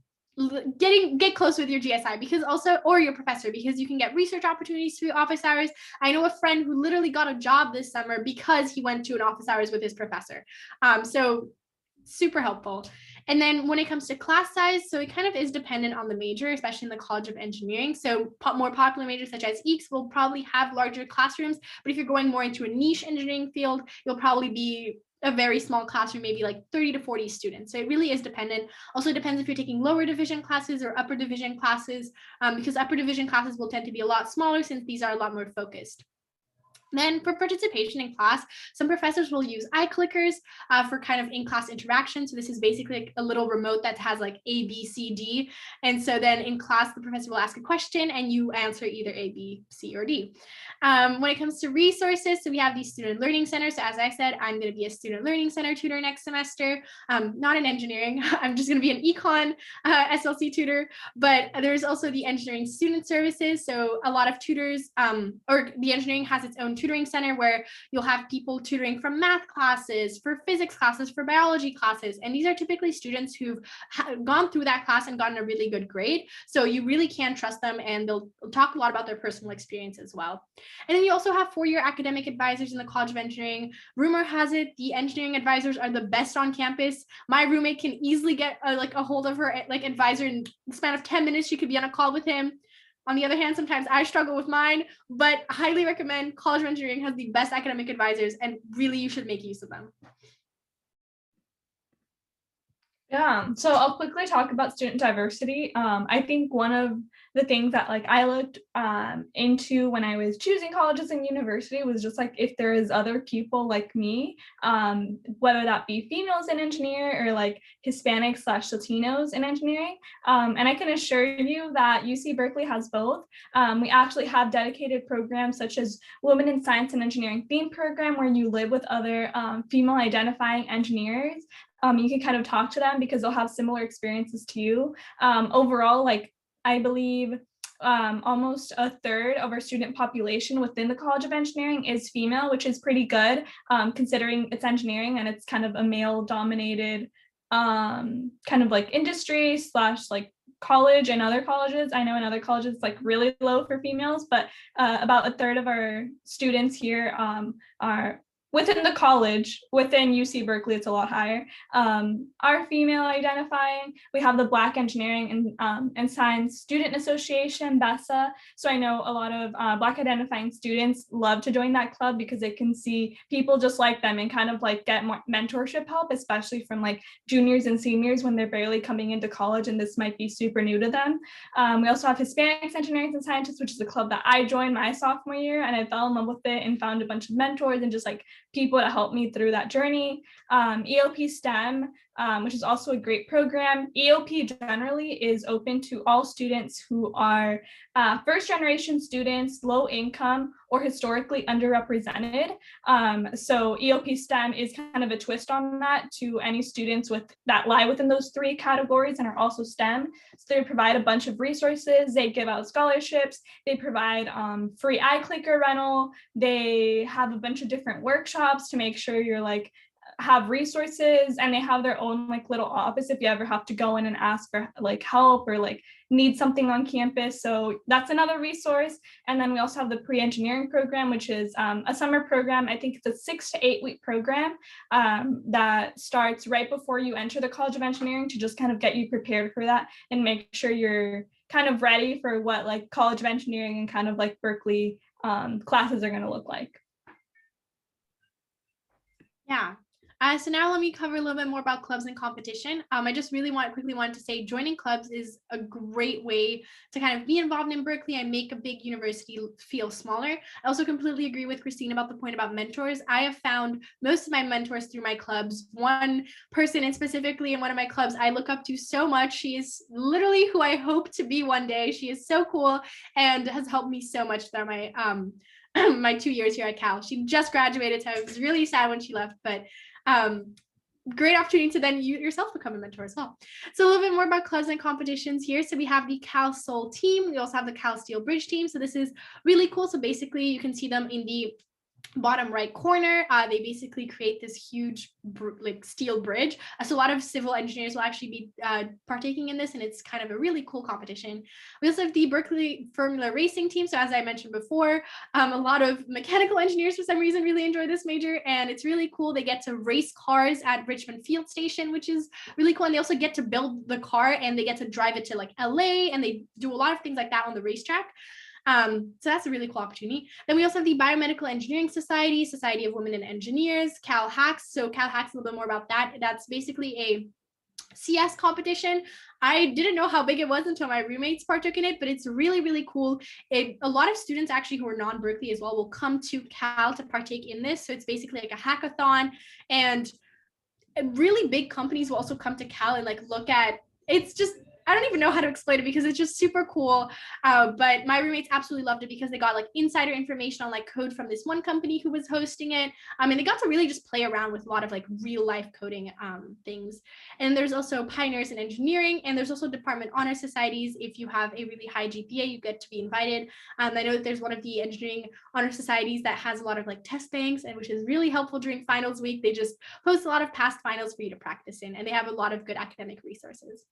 get close with your GSI or your professor, because you can get research opportunities through office hours. I know a friend who literally got a job this summer because he went to an office hours with his professor. So super helpful. And then when it comes to class size, so it kind of is dependent on the major, especially in the College of Engineering. So more popular majors such as EECS will probably have larger classrooms, but if you're going more into a niche engineering field, you'll probably be a very small classroom, maybe like 30 to 40 students. So it really is dependent. Also depends if you're taking lower division classes or upper division classes, because upper division classes will tend to be a lot smaller since these are a lot more focused. Then for participation in class, some professors will use iClickers for kind of in-class interaction. So this is basically like a little remote that has like A, B, C, D. And so then in class, the professor will ask a question and you answer either A, B, C, or D. When it comes to resources, so we have these student learning centers. So as I said, I'm going to be a student learning center tutor next semester, not in engineering. I'm just going to be an econ SLC tutor, but there's also the engineering student services. So a lot of tutors or the engineering has its own tutoring center where you'll have people tutoring from math classes, for physics classes, for biology classes. And these are typically students who've gone through that class and gotten a really good grade. So you really can trust them and they'll talk a lot about their personal experience as well. And then you also have four-year academic advisors in the College of Engineering. Rumor has it the engineering advisors are the best on campus. My roommate can easily get a hold of her advisor in the span of 10 minutes. She could be on a call with him. On the other hand, sometimes I struggle with mine, but highly recommend. College of Engineering has the best academic advisors, and really you should make use of them. Yeah, so I'll quickly talk about student diversity. I think one of the things that I looked into when I was choosing colleges and university was just if there is other people like me, whether that be females in engineering or Hispanic/Latinos in engineering. And I can assure you that UC Berkeley has both. We actually have dedicated programs such as Women in Science and Engineering theme program, where you live with other female identifying engineers. You can kind of talk to them because they'll have similar experiences to you. Overall, I believe almost a third of our student population within the College of Engineering is female, which is pretty good considering it's engineering and it's kind of a male-dominated kind of industry / college. And other colleges, I know in other colleges it's really low for females, but about a third of our students here are within the college. Within UC Berkeley, it's a lot higher. Our female identifying, we have the Black Engineering and Science Student Association, BESA. So I know a lot of Black identifying students love to join that club because they can see people just like them and kind of get more mentorship help, especially from juniors and seniors when they're barely coming into college and this might be super new to them. We also have Hispanics, Engineers, and Scientists, which is a club that I joined my sophomore year, and I fell in love with it and found a bunch of mentors and just people to help me through that journey. Eop Stem, which is also a great program. EOP generally is open to all students who are first generation students, low income, or historically underrepresented. So EOP STEM is kind of a twist on that to any students that lie within those three categories and are also STEM. So they provide a bunch of resources. They give out scholarships. They provide free iClicker rental. They have a bunch of different workshops to make sure you're have resources, and they have their own little office if you ever have to go in and ask for help or need something on campus. So that's another resource. And then we also have the pre-engineering program, which is a summer program. I think it's a 6 to 8 week program that starts right before you enter the College of Engineering to just kind of get you prepared for that and make sure you're kind of ready for what College of Engineering and kind of Berkeley classes are going to look like. Yeah. So now let me cover a little bit more about clubs and competition. I just really quickly wanted to say joining clubs is a great way to kind of be involved in Berkeley and make a big university feel smaller. I also completely agree with Kristina about the point about mentors. I have found most of my mentors through my clubs. One person and specifically in one of my clubs I look up to so much. She is literally who I hope to be one day. She is so cool and has helped me so much through my my 2 years here at Cal. She just graduated, so I was really sad when she left, but great opportunity to then you yourself become a mentor as well. So a little bit more about clubs and competitions here. So we have the Cal Soul team. We also have the Cal Steel Bridge team. So this is really cool. So basically you can see them in the bottom right corner. They basically create this huge steel bridge. So a lot of civil engineers will actually be partaking in this, and it's kind of a really cool competition. We also have the Berkeley Formula Racing team. So as I mentioned before, a lot of mechanical engineers for some reason really enjoy this major, and it's really cool. They get to race cars at Richmond Field Station, which is really cool. And they also get to build the car, and they get to drive it to like LA, and they do a lot of things like that on the racetrack. So that's a really cool opportunity. Then we also have the Biomedical Engineering Society, Society of Women and Engineers, Cal Hacks. So Cal Hacks, a little bit more about that. That's basically a CS competition. I didn't know how big it was until my roommates partook in it, but it's really, really cool. A lot of students actually who are non-Berkeley as well will come to Cal to partake in this. So it's basically like a hackathon, and really big companies will also come to Cal and like look at, it's just, I don't even know how to explain it because it's just super cool. But my roommates absolutely loved it because they got like insider information on like code from this one company who was hosting it. And they got to really just play around with a lot of like real life coding things. And there's also pioneers in engineering, and there's also department honor societies. If you have a really high GPA, you get to be invited. I know that there's one of the engineering honor societies that has a lot of like test banks, and which is really helpful during finals week. They just post a lot of past finals for you to practice in, and they have a lot of good academic resources.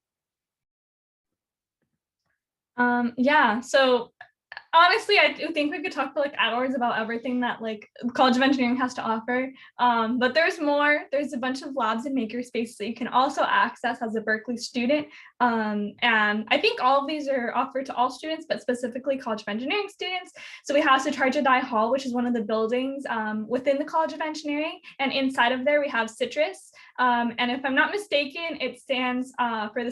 Yeah, so honestly, I do think we could talk for like hours about everything that like College of Engineering has to offer. But there's more. There's a bunch of labs and makerspaces that you can also access as a Berkeley student. And I think all of these are offered to all students, but specifically College of Engineering students. So we have Satarjadai Hall, which is one of the buildings within the College of Engineering. And inside of there, we have Citrus. And if I'm not mistaken, it stands for the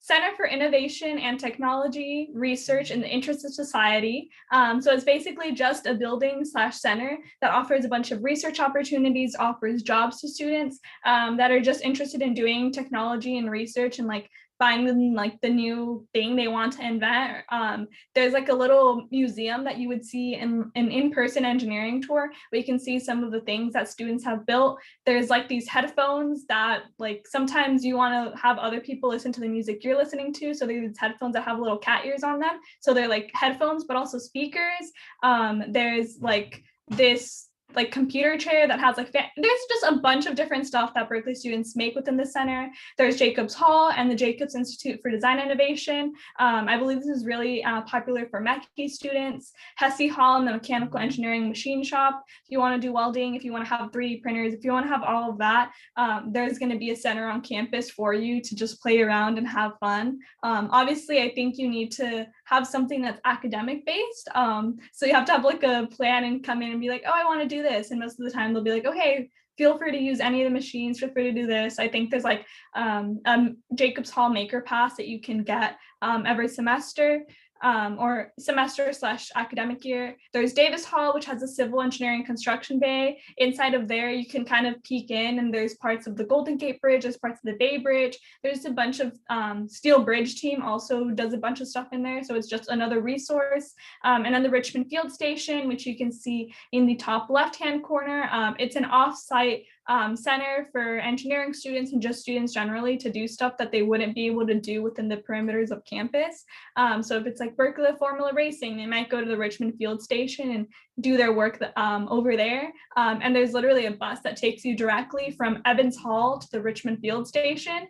Center for Innovation and Technology Research in the Interest of Society. So it's basically just a building/center that offers a bunch of research opportunities, offers jobs to students that are just interested in doing technology and research and like finding like the new thing they want to invent. There's like a little museum that you would see in an in-person engineering tour where you can see some of the things that students have built. There's like these headphones that like sometimes you want to have other people listen to the music you're listening to. So there's headphones that have little cat ears on them. So they're like headphones, but also speakers. There's like this like computer chair that has like there's just a bunch of different stuff that Berkeley students make within the center. There's Jacobs Hall and the Jacobs Institute for Design Innovation. I believe this is really popular for Mechie students. Hesse Hall and the Mechanical Engineering Machine Shop. If you want to do welding, if you want to have 3D printers, if you want to have all of that, there's going to be a center on campus for you to just play around and have fun. Obviously, I think you need to have something that's academic based. So you have to have like a plan and come in and be like, oh, I want to do this. And most of the time they'll be like, okay, feel free to use any of the machines, feel free to do this. I think there's like Jacobs Hall Maker Pass that you can get every semester. Or semester/academic year. There's Davis Hall, which has a civil engineering construction bay. Inside of there, you can kind of peek in, and there's parts of the Golden Gate Bridge, there's parts of the Bay Bridge. There's a bunch of Steel Bridge team also does a bunch of stuff in there, so it's just another resource. And then the Richmond Field Station, which you can see in the top left-hand corner. It's an off-site center for engineering students and just students generally to do stuff that they wouldn't be able to do within the perimeters of campus. So if it's like Berkeley Formula Racing, they might go to the Richmond Field Station and do their work over there. And there's literally a bus that takes you directly from Evans Hall to the Richmond Field Station.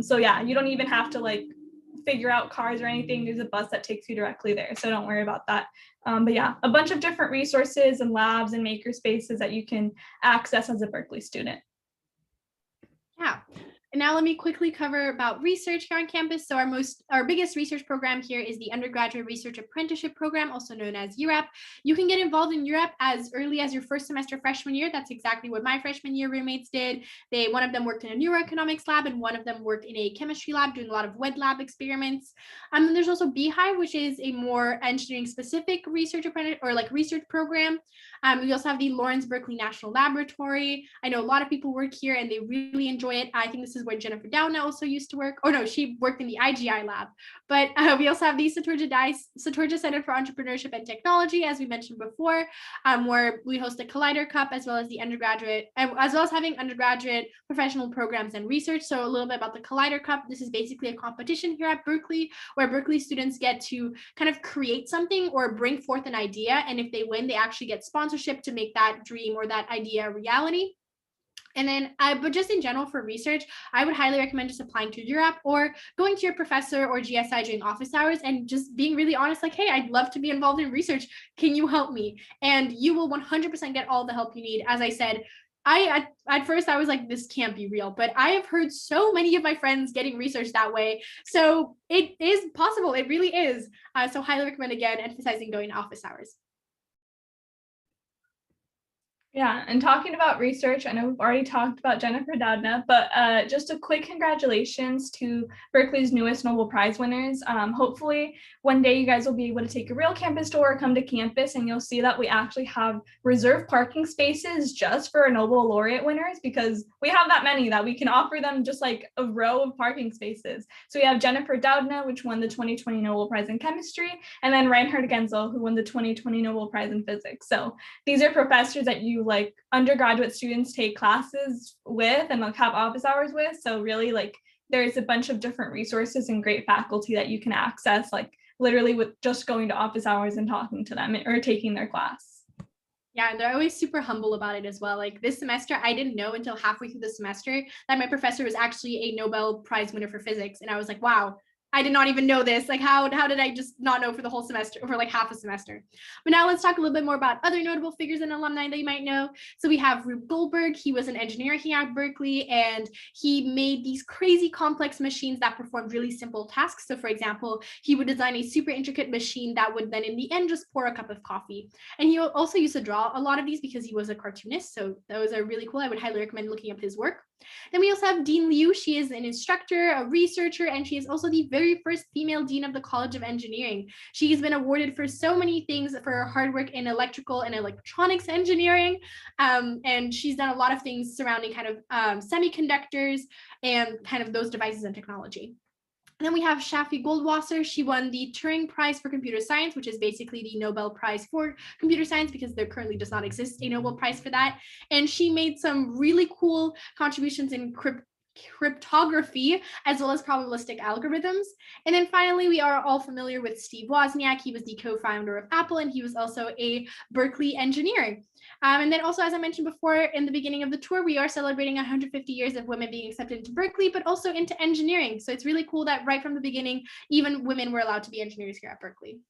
So yeah, you don't even have to like figure out cars or anything. There's a bus that takes you directly there, so don't worry about that. But yeah, a bunch of different resources and labs and maker spaces that you can access as a Berkeley student. Yeah. And now let me quickly cover about research here on campus. So our biggest research program here is the Undergraduate Research Apprenticeship Program, also known as URAP. You can get involved in URAP as early as your first semester freshman year. That's exactly what my freshman year roommates did. One of them worked in a neuroeconomics lab and one of them worked in a chemistry lab doing a lot of wet lab experiments. And there's also Beehive, which is a more engineering specific research apprentice or like research program. We also have the Lawrence Berkeley National Laboratory. I know a lot of people work here and they really enjoy it. I think this is where Jennifer Doudna also used to work. Oh no, she worked in the IGI lab. But we also have the Satorja Center for Entrepreneurship and Technology, as we mentioned before, where we host a Collider Cup as well as the undergraduate, as well as having undergraduate professional programs and research. So a little bit about the Collider Cup. This is basically a competition here at Berkeley where Berkeley students get to kind of create something or bring forth an idea. And if they win, they actually get sponsorship to make that dream or that idea a reality. And then, but just in general for research, I would highly recommend just applying to URAP or going to your professor or GSI during office hours and just being really honest, like, hey, I'd love to be involved in research. Can you help me? And you will 100% get all the help you need. As I said, at first I was like, this can't be real, but I have heard so many of my friends getting research that way. So it is possible. It really is. So highly recommend, again, emphasizing going to office hours. Yeah, and talking about research, I know we've already talked about Jennifer Doudna, but just a quick congratulations to Berkeley's newest Nobel Prize winners. Hopefully one day you guys will be able to take a real campus tour, come to campus, and you'll see that we actually have reserved parking spaces just for Nobel laureate winners, because we have that many that we can offer them just like a row of parking spaces. So we have Jennifer Doudna, which won the 2020 Nobel Prize in Chemistry, and then Reinhard Genzel, who won the 2020 Nobel Prize in Physics. So these are professors that you like undergraduate students take classes with and like have office hours with. So really like there's a bunch of different resources and great faculty that you can access like literally with just going to office hours and talking to them or taking their class. Yeah, and they're always super humble about it as well. Like this semester, I didn't know until halfway through the semester that my professor was actually a Nobel Prize winner for physics. And I was like, wow, I did not even know this. Like, how did I just not know for the whole semester, or for like half a semester? But now let's talk a little bit more about other notable figures and alumni that you might know. So we have Rube Goldberg. He was an engineer here at Berkeley, and he made these crazy complex machines that performed really simple tasks. So for example, he would design a super intricate machine that would then in the end just pour a cup of coffee. And he also used to draw a lot of these because he was a cartoonist. So those are really cool. I would highly recommend looking up his work. Then we also have Dean Liu. She is an instructor, a researcher, and she is also the very first female dean of the College of Engineering. She's been awarded for so many things for her hard work in electrical and electronics engineering. And she's done a lot of things surrounding kind of semiconductors and kind of those devices and technology. And then we have Shafi Goldwasser. She won the Turing Prize for Computer Science, which is basically the Nobel Prize for Computer Science because there currently does not exist a Nobel Prize for that. And she made some really cool contributions in cryptography as well as probabilistic algorithms. And then finally, we are all familiar with Steve Wozniak. He was the co-founder of Apple, and he was also a Berkeley engineer. And then also, as I mentioned before in the beginning of the tour, we are celebrating 150 years of women being accepted into Berkeley, but also into engineering. So it's really cool that right from the beginning, even women were allowed to be engineers here at Berkeley.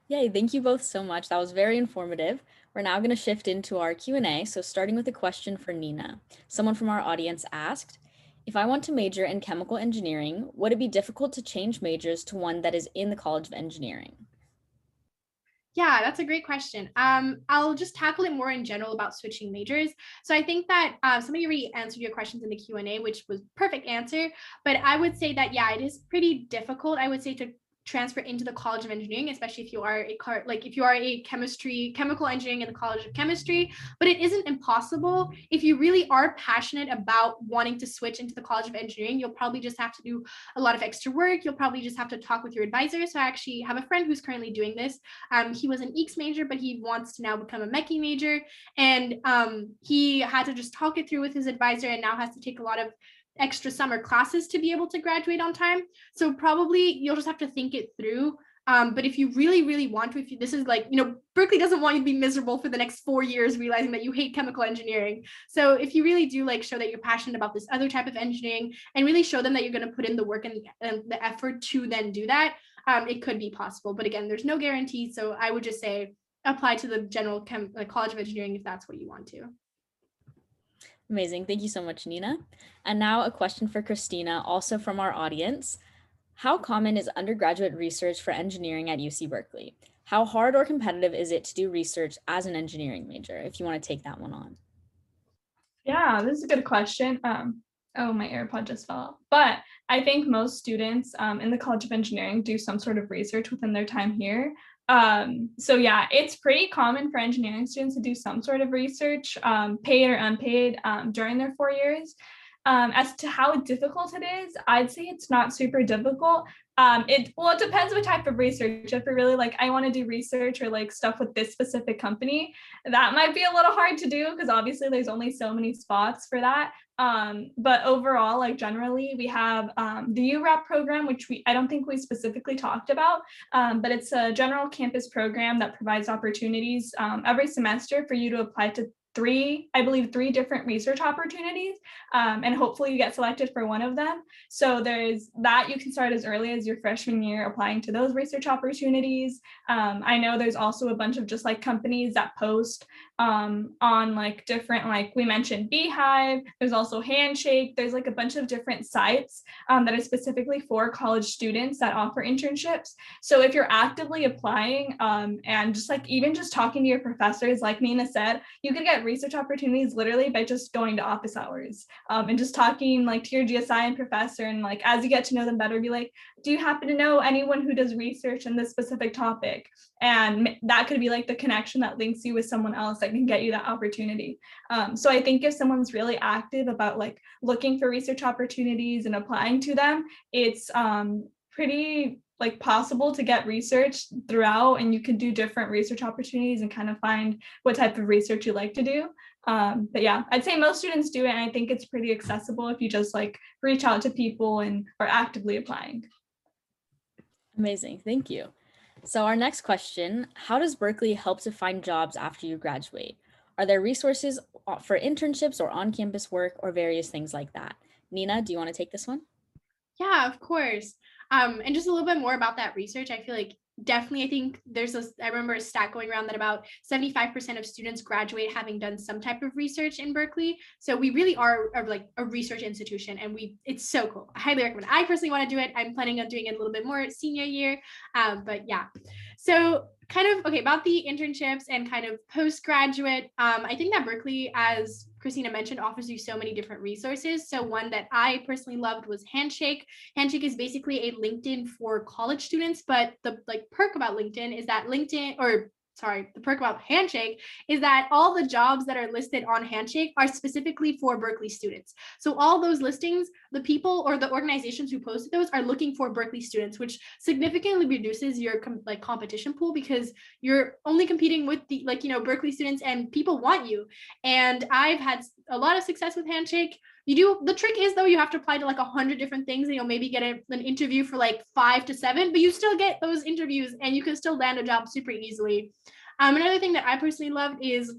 Yay, thank you both so much. That was very informative. We're now going to shift into our Q&A. So starting with a question for Nina. Someone from our audience asked, if I want to major in chemical engineering, would it be difficult to change majors to one that is in the College of Engineering? Yeah, that's a great question. I'll just tackle it more in general about switching majors. So I think that somebody already answered your questions in the Q&A, which was perfect answer. But I would say that, yeah, it is pretty difficult, I would say, to transfer into the College of Engineering, especially if you are a chemical engineering in the College of Chemistry. But it isn't impossible. If you really are passionate about wanting to switch into the College of Engineering, you'll probably just have to do a lot of extra work. You'll probably just have to talk with your advisor. So I actually have a friend who's currently doing this. He was an EECS major, but he wants to now become a Mechie major. And he had to just talk it through with his advisor and now has to take a lot of extra summer classes to be able to graduate on time. So probably you'll just have to think it through. But if you really, really want to, this is like, Berkeley doesn't want you to be miserable for the next 4 years, realizing that you hate chemical engineering. So if you really do show that you're passionate about this other type of engineering and really show them that you're going to put in the work and the effort to then do that, it could be possible. But again, there's no guarantee. So I would just say apply to the general College of Engineering if that's what you want to. Amazing. Thank you so much, Nina. And now a question for Kristina, also from our audience. How common is undergraduate research for engineering at UC Berkeley? How hard or competitive is it to do research as an engineering major? If you want to take that one on. Yeah, this is a good question. Oh, my AirPod just fell out. But I think most students in the College of Engineering do some sort of research within their time here. So yeah, it's pretty common for engineering students to do some sort of research, paid or unpaid, during their 4 years. As to how difficult it is, I'd say it's not super difficult. It depends what type of research. If you're really like, I want to do research or like stuff with this specific company, that might be a little hard to do because obviously there's only so many spots for that. But overall, like generally, we have the URAP program, which I don't think we specifically talked about, but it's a general campus program that provides opportunities every semester for you to apply to three different research opportunities, and hopefully you get selected for one of them. So there's that. You can start as early as your freshman year applying to those research opportunities. I know there's also a bunch of just like companies that post on like different, like we mentioned Beehive, there's also Handshake, there's like a bunch of different sites that are specifically for college students that offer internships. So if you're actively applying and just like even just talking to your professors, like Nina said, you could get research opportunities literally by just going to office hours and just talking like to your GSI and professor, and like as you get to know them better, be like, do you happen to know anyone who does research in this specific topic? And that could be like the connection that links you with someone else that can get you that opportunity. So I think if someone's really active about like looking for research opportunities and applying to them, it's pretty like possible to get research throughout, and you can do different research opportunities and kind of find what type of research you like to do. But yeah, I'd say most students do it, and I think it's pretty accessible if you just like reach out to people and are actively applying. Amazing. Thank you. So our next question, how does Berkeley help to find jobs after you graduate? Are there resources for internships or on-campus work or various things like that? Nina, do you want to take this one? Yeah, of course. And just a little bit more about that research. I feel like definitely, I think I remember a stat going around that about 75% of students graduate having done some type of research in Berkeley. So we really are like a research institution, and it's so cool. I highly recommend it. I personally want to do it. I'm planning on doing it a little bit more senior year. But yeah, so kind of, okay, about the internships and kind of postgraduate, I think that Berkeley, as Kristina mentioned, offers you so many different resources. So one that I personally loved was Handshake. Handshake is basically a LinkedIn for college students, but the like perk about LinkedIn is that the perk about Handshake is that all the jobs that are listed on Handshake are specifically for Berkeley students. So all those listings, the people or the organizations who posted those are looking for Berkeley students, which significantly reduces your competition pool, because you're only competing with the Berkeley students, and people want you. And I've had a lot of success with Handshake. The trick is, though, you have to apply to like 100 different things, and you'll maybe get an interview for like 5 to 7, but you still get those interviews and you can still land a job super easily. Another thing that I personally loved is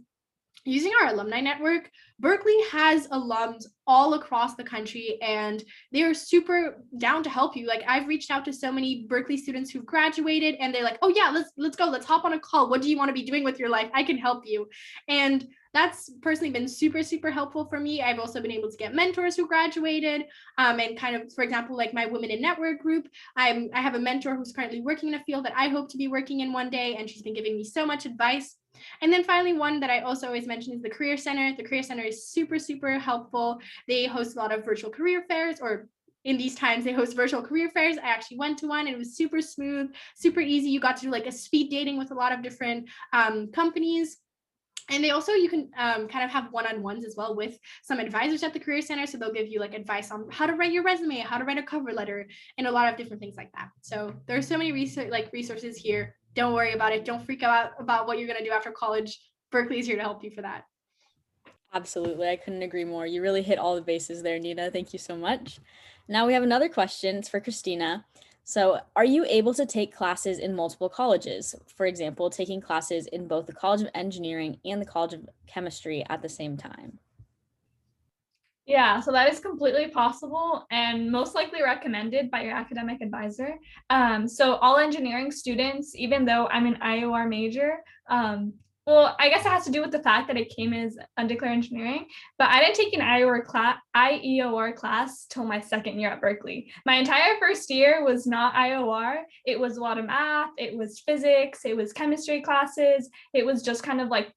using our alumni network. Berkeley has alums all across the country, and they're super down to help you. Like, I've reached out to so many Berkeley students who've graduated, and they're like, oh yeah, let's go, let's hop on a call. What do you want to be doing with your life? I can help you. And that's personally been super, super helpful for me. I've also been able to get mentors who graduated, and kind of, for example, like my Women in Network group, I have a mentor who's currently working in a field that I hope to be working in one day, and she's been giving me so much advice. And then finally, one that I also always mention is the Career Center. The Career Center is super, super helpful. They host a lot of virtual career fairs, or in these times they host virtual career fairs. I actually went to one, and it was super smooth, super easy. You got to do like a speed dating with a lot of different companies. And they also, you can kind of have one-on-ones as well with some advisors at the Career Center. So they'll give you like advice on how to write your resume, how to write a cover letter, and a lot of different things like that. So there are so many resources here. Don't worry about it. Don't freak out about what you're going to do after college. Berkeley is here to help you for that. Absolutely. I couldn't agree more. You really hit all the bases there, Nina. Thank you so much. Now we have another question. It's for Kristina. So are you able to take classes in multiple colleges? For example, taking classes in both the College of Engineering and the College of Chemistry at the same time? Yeah, so that is completely possible and most likely recommended by your academic advisor. So all engineering students, even though I'm an IEOR major, well, I guess it has to do with the fact that I came in as undeclared engineering, but I didn't take an IEOR class till my second year at Berkeley. My entire first year was not IEOR. It was a lot of math, it was physics, it was chemistry classes. It was just kind of like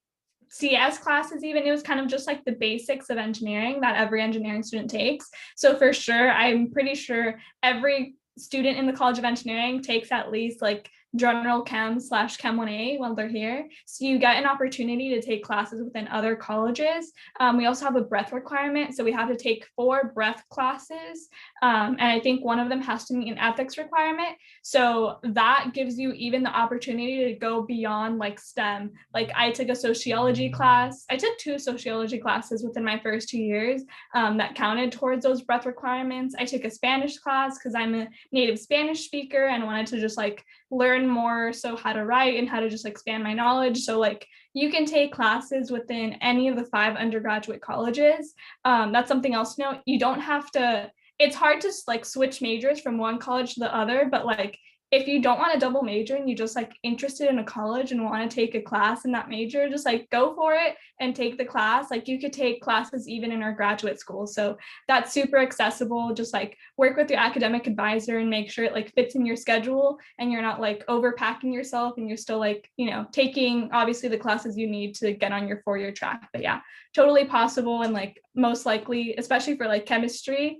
CS classes even. It was kind of just like the basics of engineering that every engineering student takes. So for sure, I'm pretty sure every student in the College of Engineering takes at least like general chem / chem 1A while they're here. So you get an opportunity to take classes within other colleges. We also have a breadth requirement. So we have to take 4 breadth classes. And I think one of them has to meet an ethics requirement. So that gives you even the opportunity to go beyond like STEM. Like I took a sociology class. I took 2 sociology classes within my first 2 years that counted towards those breadth requirements. I took a Spanish class because I'm a native Spanish speaker and wanted to just like learn more, so how to write and how to just expand my knowledge. So like you can take classes within any of the 5 undergraduate colleges. That's something else to note. You don't have to, it's hard to like switch majors from one college to the other, but like if you don't want to double major and you just like interested in a college and want to take a class in that major, just like go for it and take the class. Like you could take classes even in our graduate school. So that's super accessible. Just like work with your academic advisor and make sure it like fits in your schedule and you're not like overpacking yourself and you're still like, you know, taking obviously the classes you need to get on your 4-year track. But yeah, totally possible. And like most likely, especially for like chemistry,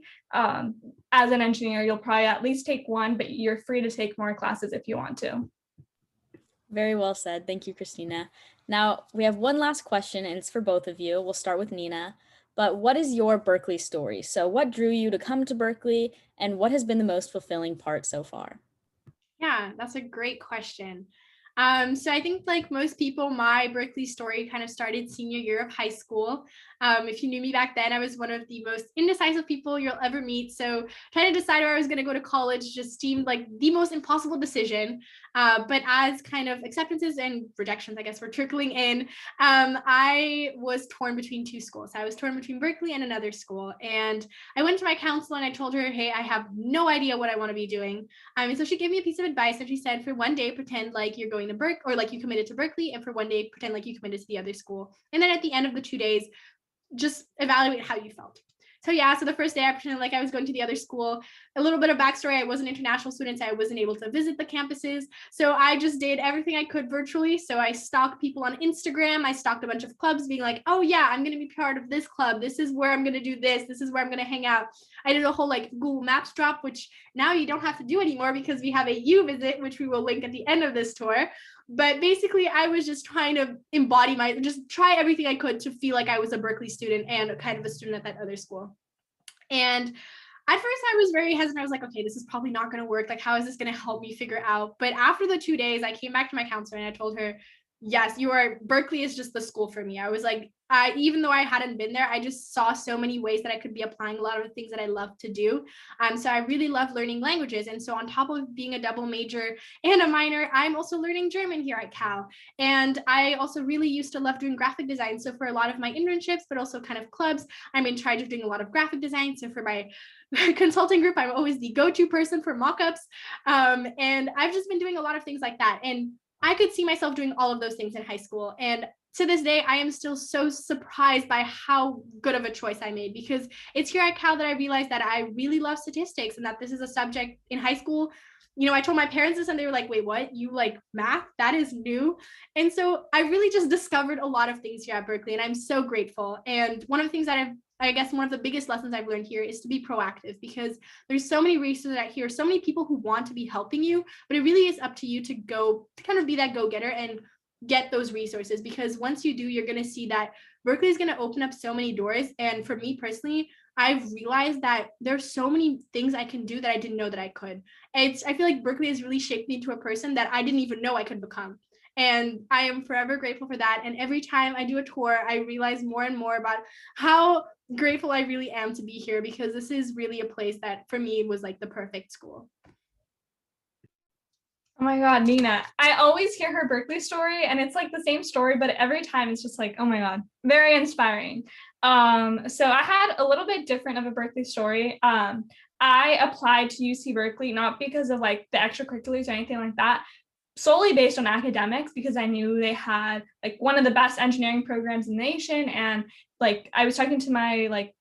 as an engineer, you'll probably at least take 1, but you're free to take more classes if you want to. Very well said. Thank you, Kristina. Now, we have one last question, and it's for both of you. We'll start with Nina. But what is your Berkeley story? So what drew you to come to Berkeley, and what has been the most fulfilling part so far? Yeah, that's a great question. So I think like most people, my Berkeley story kind of started senior year of high school. If you knew me back then, I was one of the most indecisive people you'll ever meet. So trying to decide where I was going to go to college just seemed like the most impossible decision. But as kind of acceptances and rejections, I guess, were trickling in, I was torn between 2 schools. I was torn between Berkeley and another school. And I went to my counselor and I told her, hey, I have no idea what I want to be doing. And so she gave me a piece of advice and she said, for one day, pretend like you're going to Berkeley or like you committed to Berkeley. And for one day, pretend like you committed to the other school. And then at the end of the 2 days, just evaluate how you felt. So yeah, so the first day I pretended like I was going to the other school. A little bit of backstory, I was an international student, so I wasn't able to visit the campuses. So I just did everything I could virtually. So I stalked people on Instagram. I stalked a bunch of clubs being like, oh yeah, I'm going to be part of this club. This is where I'm going to do this. This is where I'm going to hang out. I did a whole like Google Maps drop, which now you don't have to do anymore because we have a U-Visit, which we will link at the end of this tour. But basically, I was just trying to just try everything I could to feel like I was a Berkeley student and kind of a student at that other school. And at first I was very hesitant. I was like, okay, this is probably not going to work. Like, how is this going to help me figure out? But after the 2 days, I came back to my counselor and I told her, yes, Berkeley is just the school for me. I was like, even though I hadn't been there, I just saw so many ways that I could be applying a lot of the things that I love to do. So I really love learning languages. And so on top of being a double major and a minor, I'm also learning German here at Cal. And I also really used to love doing graphic design. So for a lot of my internships, but also kind of clubs, I'm in charge of doing a lot of graphic design. So for my consulting group, I'm always the go-to person for mock-ups. And I've just been doing a lot of things like that. And I could see myself doing all of those things in high school. And to this day, I am still so surprised by how good of a choice I made, because it's here at Cal that I realized that I really love statistics and that this is a subject in high school. You know, I told my parents this and they were like, wait, what? You like math? That is new. And so I really just discovered a lot of things here at Berkeley and I'm so grateful. And one of the things that I guess one of the biggest lessons I've learned here is to be proactive, because there's so many resources out here, so many people who want to be helping you, but it really is up to you to kind of be that go-getter and get those resources, because once you do, you're going to see that Berkeley is going to open up so many doors. And for me personally, I've realized that there's so many things I can do that I didn't know that I could. I feel like Berkeley has really shaped me into a person that I didn't even know I could become. And I am forever grateful for that. And every time I do a tour, I realize more and more about how grateful I really am to be here, because this is really a place that for me was like the perfect school. Oh my God, Nina. I always hear her Berkeley story and it's like the same story, but every time it's just like, oh my God, very inspiring. So I had a little bit different of a Berkeley story. I applied to UC Berkeley, not because of like the extracurriculars or anything like that, solely based on academics because I knew they had like one of the best engineering programs in the nation. And like I was talking to my like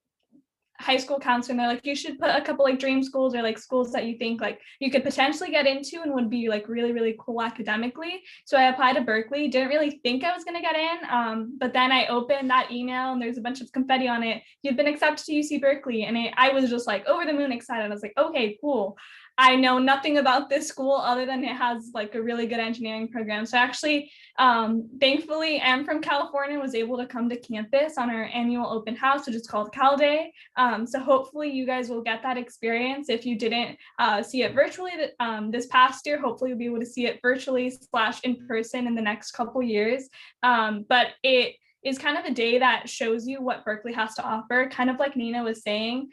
high school counselor and they're like, you should put a couple like dream schools or like schools that you think like you could potentially get into and would be like really, really cool academically. So I applied to Berkeley, didn't really think I was going to get in. But then I opened that email and there's a bunch of confetti on it. You've been accepted to UC Berkeley. And I was just like over the moon excited. I was like, okay, cool. I know nothing about this school other than it has like a really good engineering program. So actually, thankfully, I'm from California, was able to come to campus on our annual open house, which is called Cal Day. So hopefully you guys will get that experience. If you didn't see it virtually this past year, hopefully you'll be able to see it virtually / in person in the next couple years. But it is kind of a day that shows you what Berkeley has to offer, kind of like Nina was saying.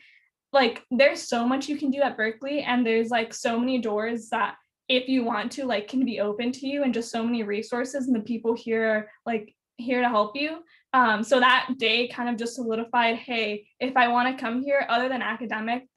Like there's so much you can do at Berkeley and there's like so many doors that if you want to like can be open to you and just so many resources and the people here are like here to help you. So that day kind of just solidified, hey, if I want to come here other than academics,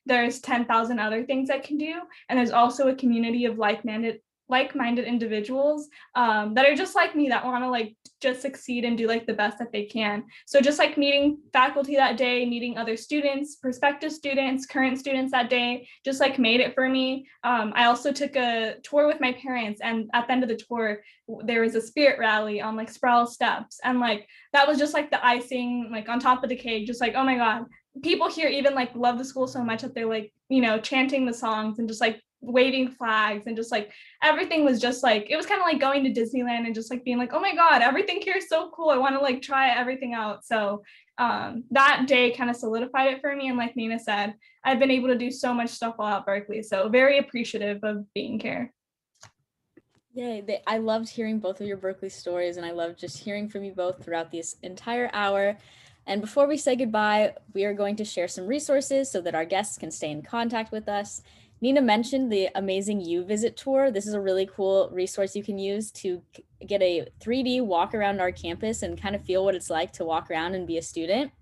there's 10,000 other things I can do. And there's also a community of like-minded individuals that are just like me that want to like just succeed and do like the best that they can. So just like meeting faculty that day, meeting other students, prospective students, current students that day, just like made it for me. I also took a tour with my parents and at the end of the tour, there was a spirit rally on like Sproul Steps. And like, that was just like the icing like on top of the cake, just like, oh my God, people here even like love the school so much that they're like, you know, chanting the songs and just like waving flags and just like everything was just like it was kind of like going to Disneyland and just like being like, oh my God, everything here is so cool. I want to like try everything out. So that day kind of solidified it for me. And like Nina said, I've been able to do so much stuff while at Berkeley. So very appreciative of being here. Yay, I loved hearing both of your Berkeley stories and I loved just hearing from you both throughout this entire hour. And before we say goodbye, we are going to share some resources so that our guests can stay in contact with us. Nina mentioned the amazing UVisit tour. This is a really cool resource you can use to get a 3D walk around our campus and kind of feel what it's like to walk around and be a student.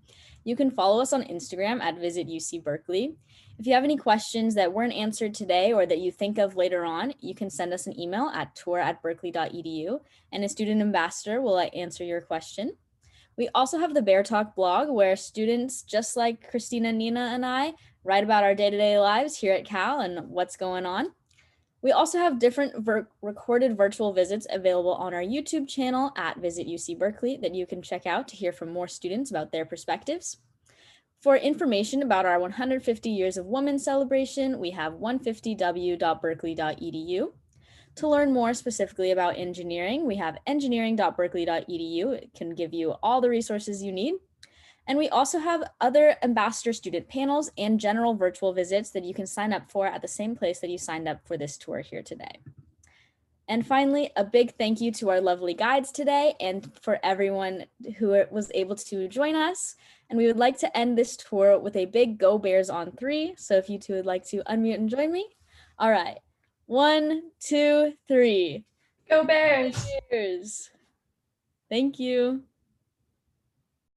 You can follow us on Instagram at Visit UC Berkeley. If you have any questions that weren't answered today or that you think of later on, you can send us an email at tour@berkeley.edu and a student ambassador will answer your question. We also have the Bear Talk blog where students just like Kristina, Nina, and I write about our day-to-day lives here at Cal and what's going on. We also have different recorded virtual visits available on our YouTube channel at Visit UC Berkeley that you can check out to hear from more students about their perspectives. For information about our 150 Years of Women celebration, we have 150w.berkeley.edu. To learn more specifically about engineering, we have engineering.berkeley.edu. It can give you all the resources you need. And we also have other ambassador student panels and general virtual visits that you can sign up for at the same place that you signed up for this tour here today. And finally, a big thank you to our lovely guides today and for everyone who was able to join us. And we would like to end this tour with a big Go Bears on 3. So if you two would like to unmute and join me. All right. 1, 2, 3. Go Bears! Cheers. Thank you.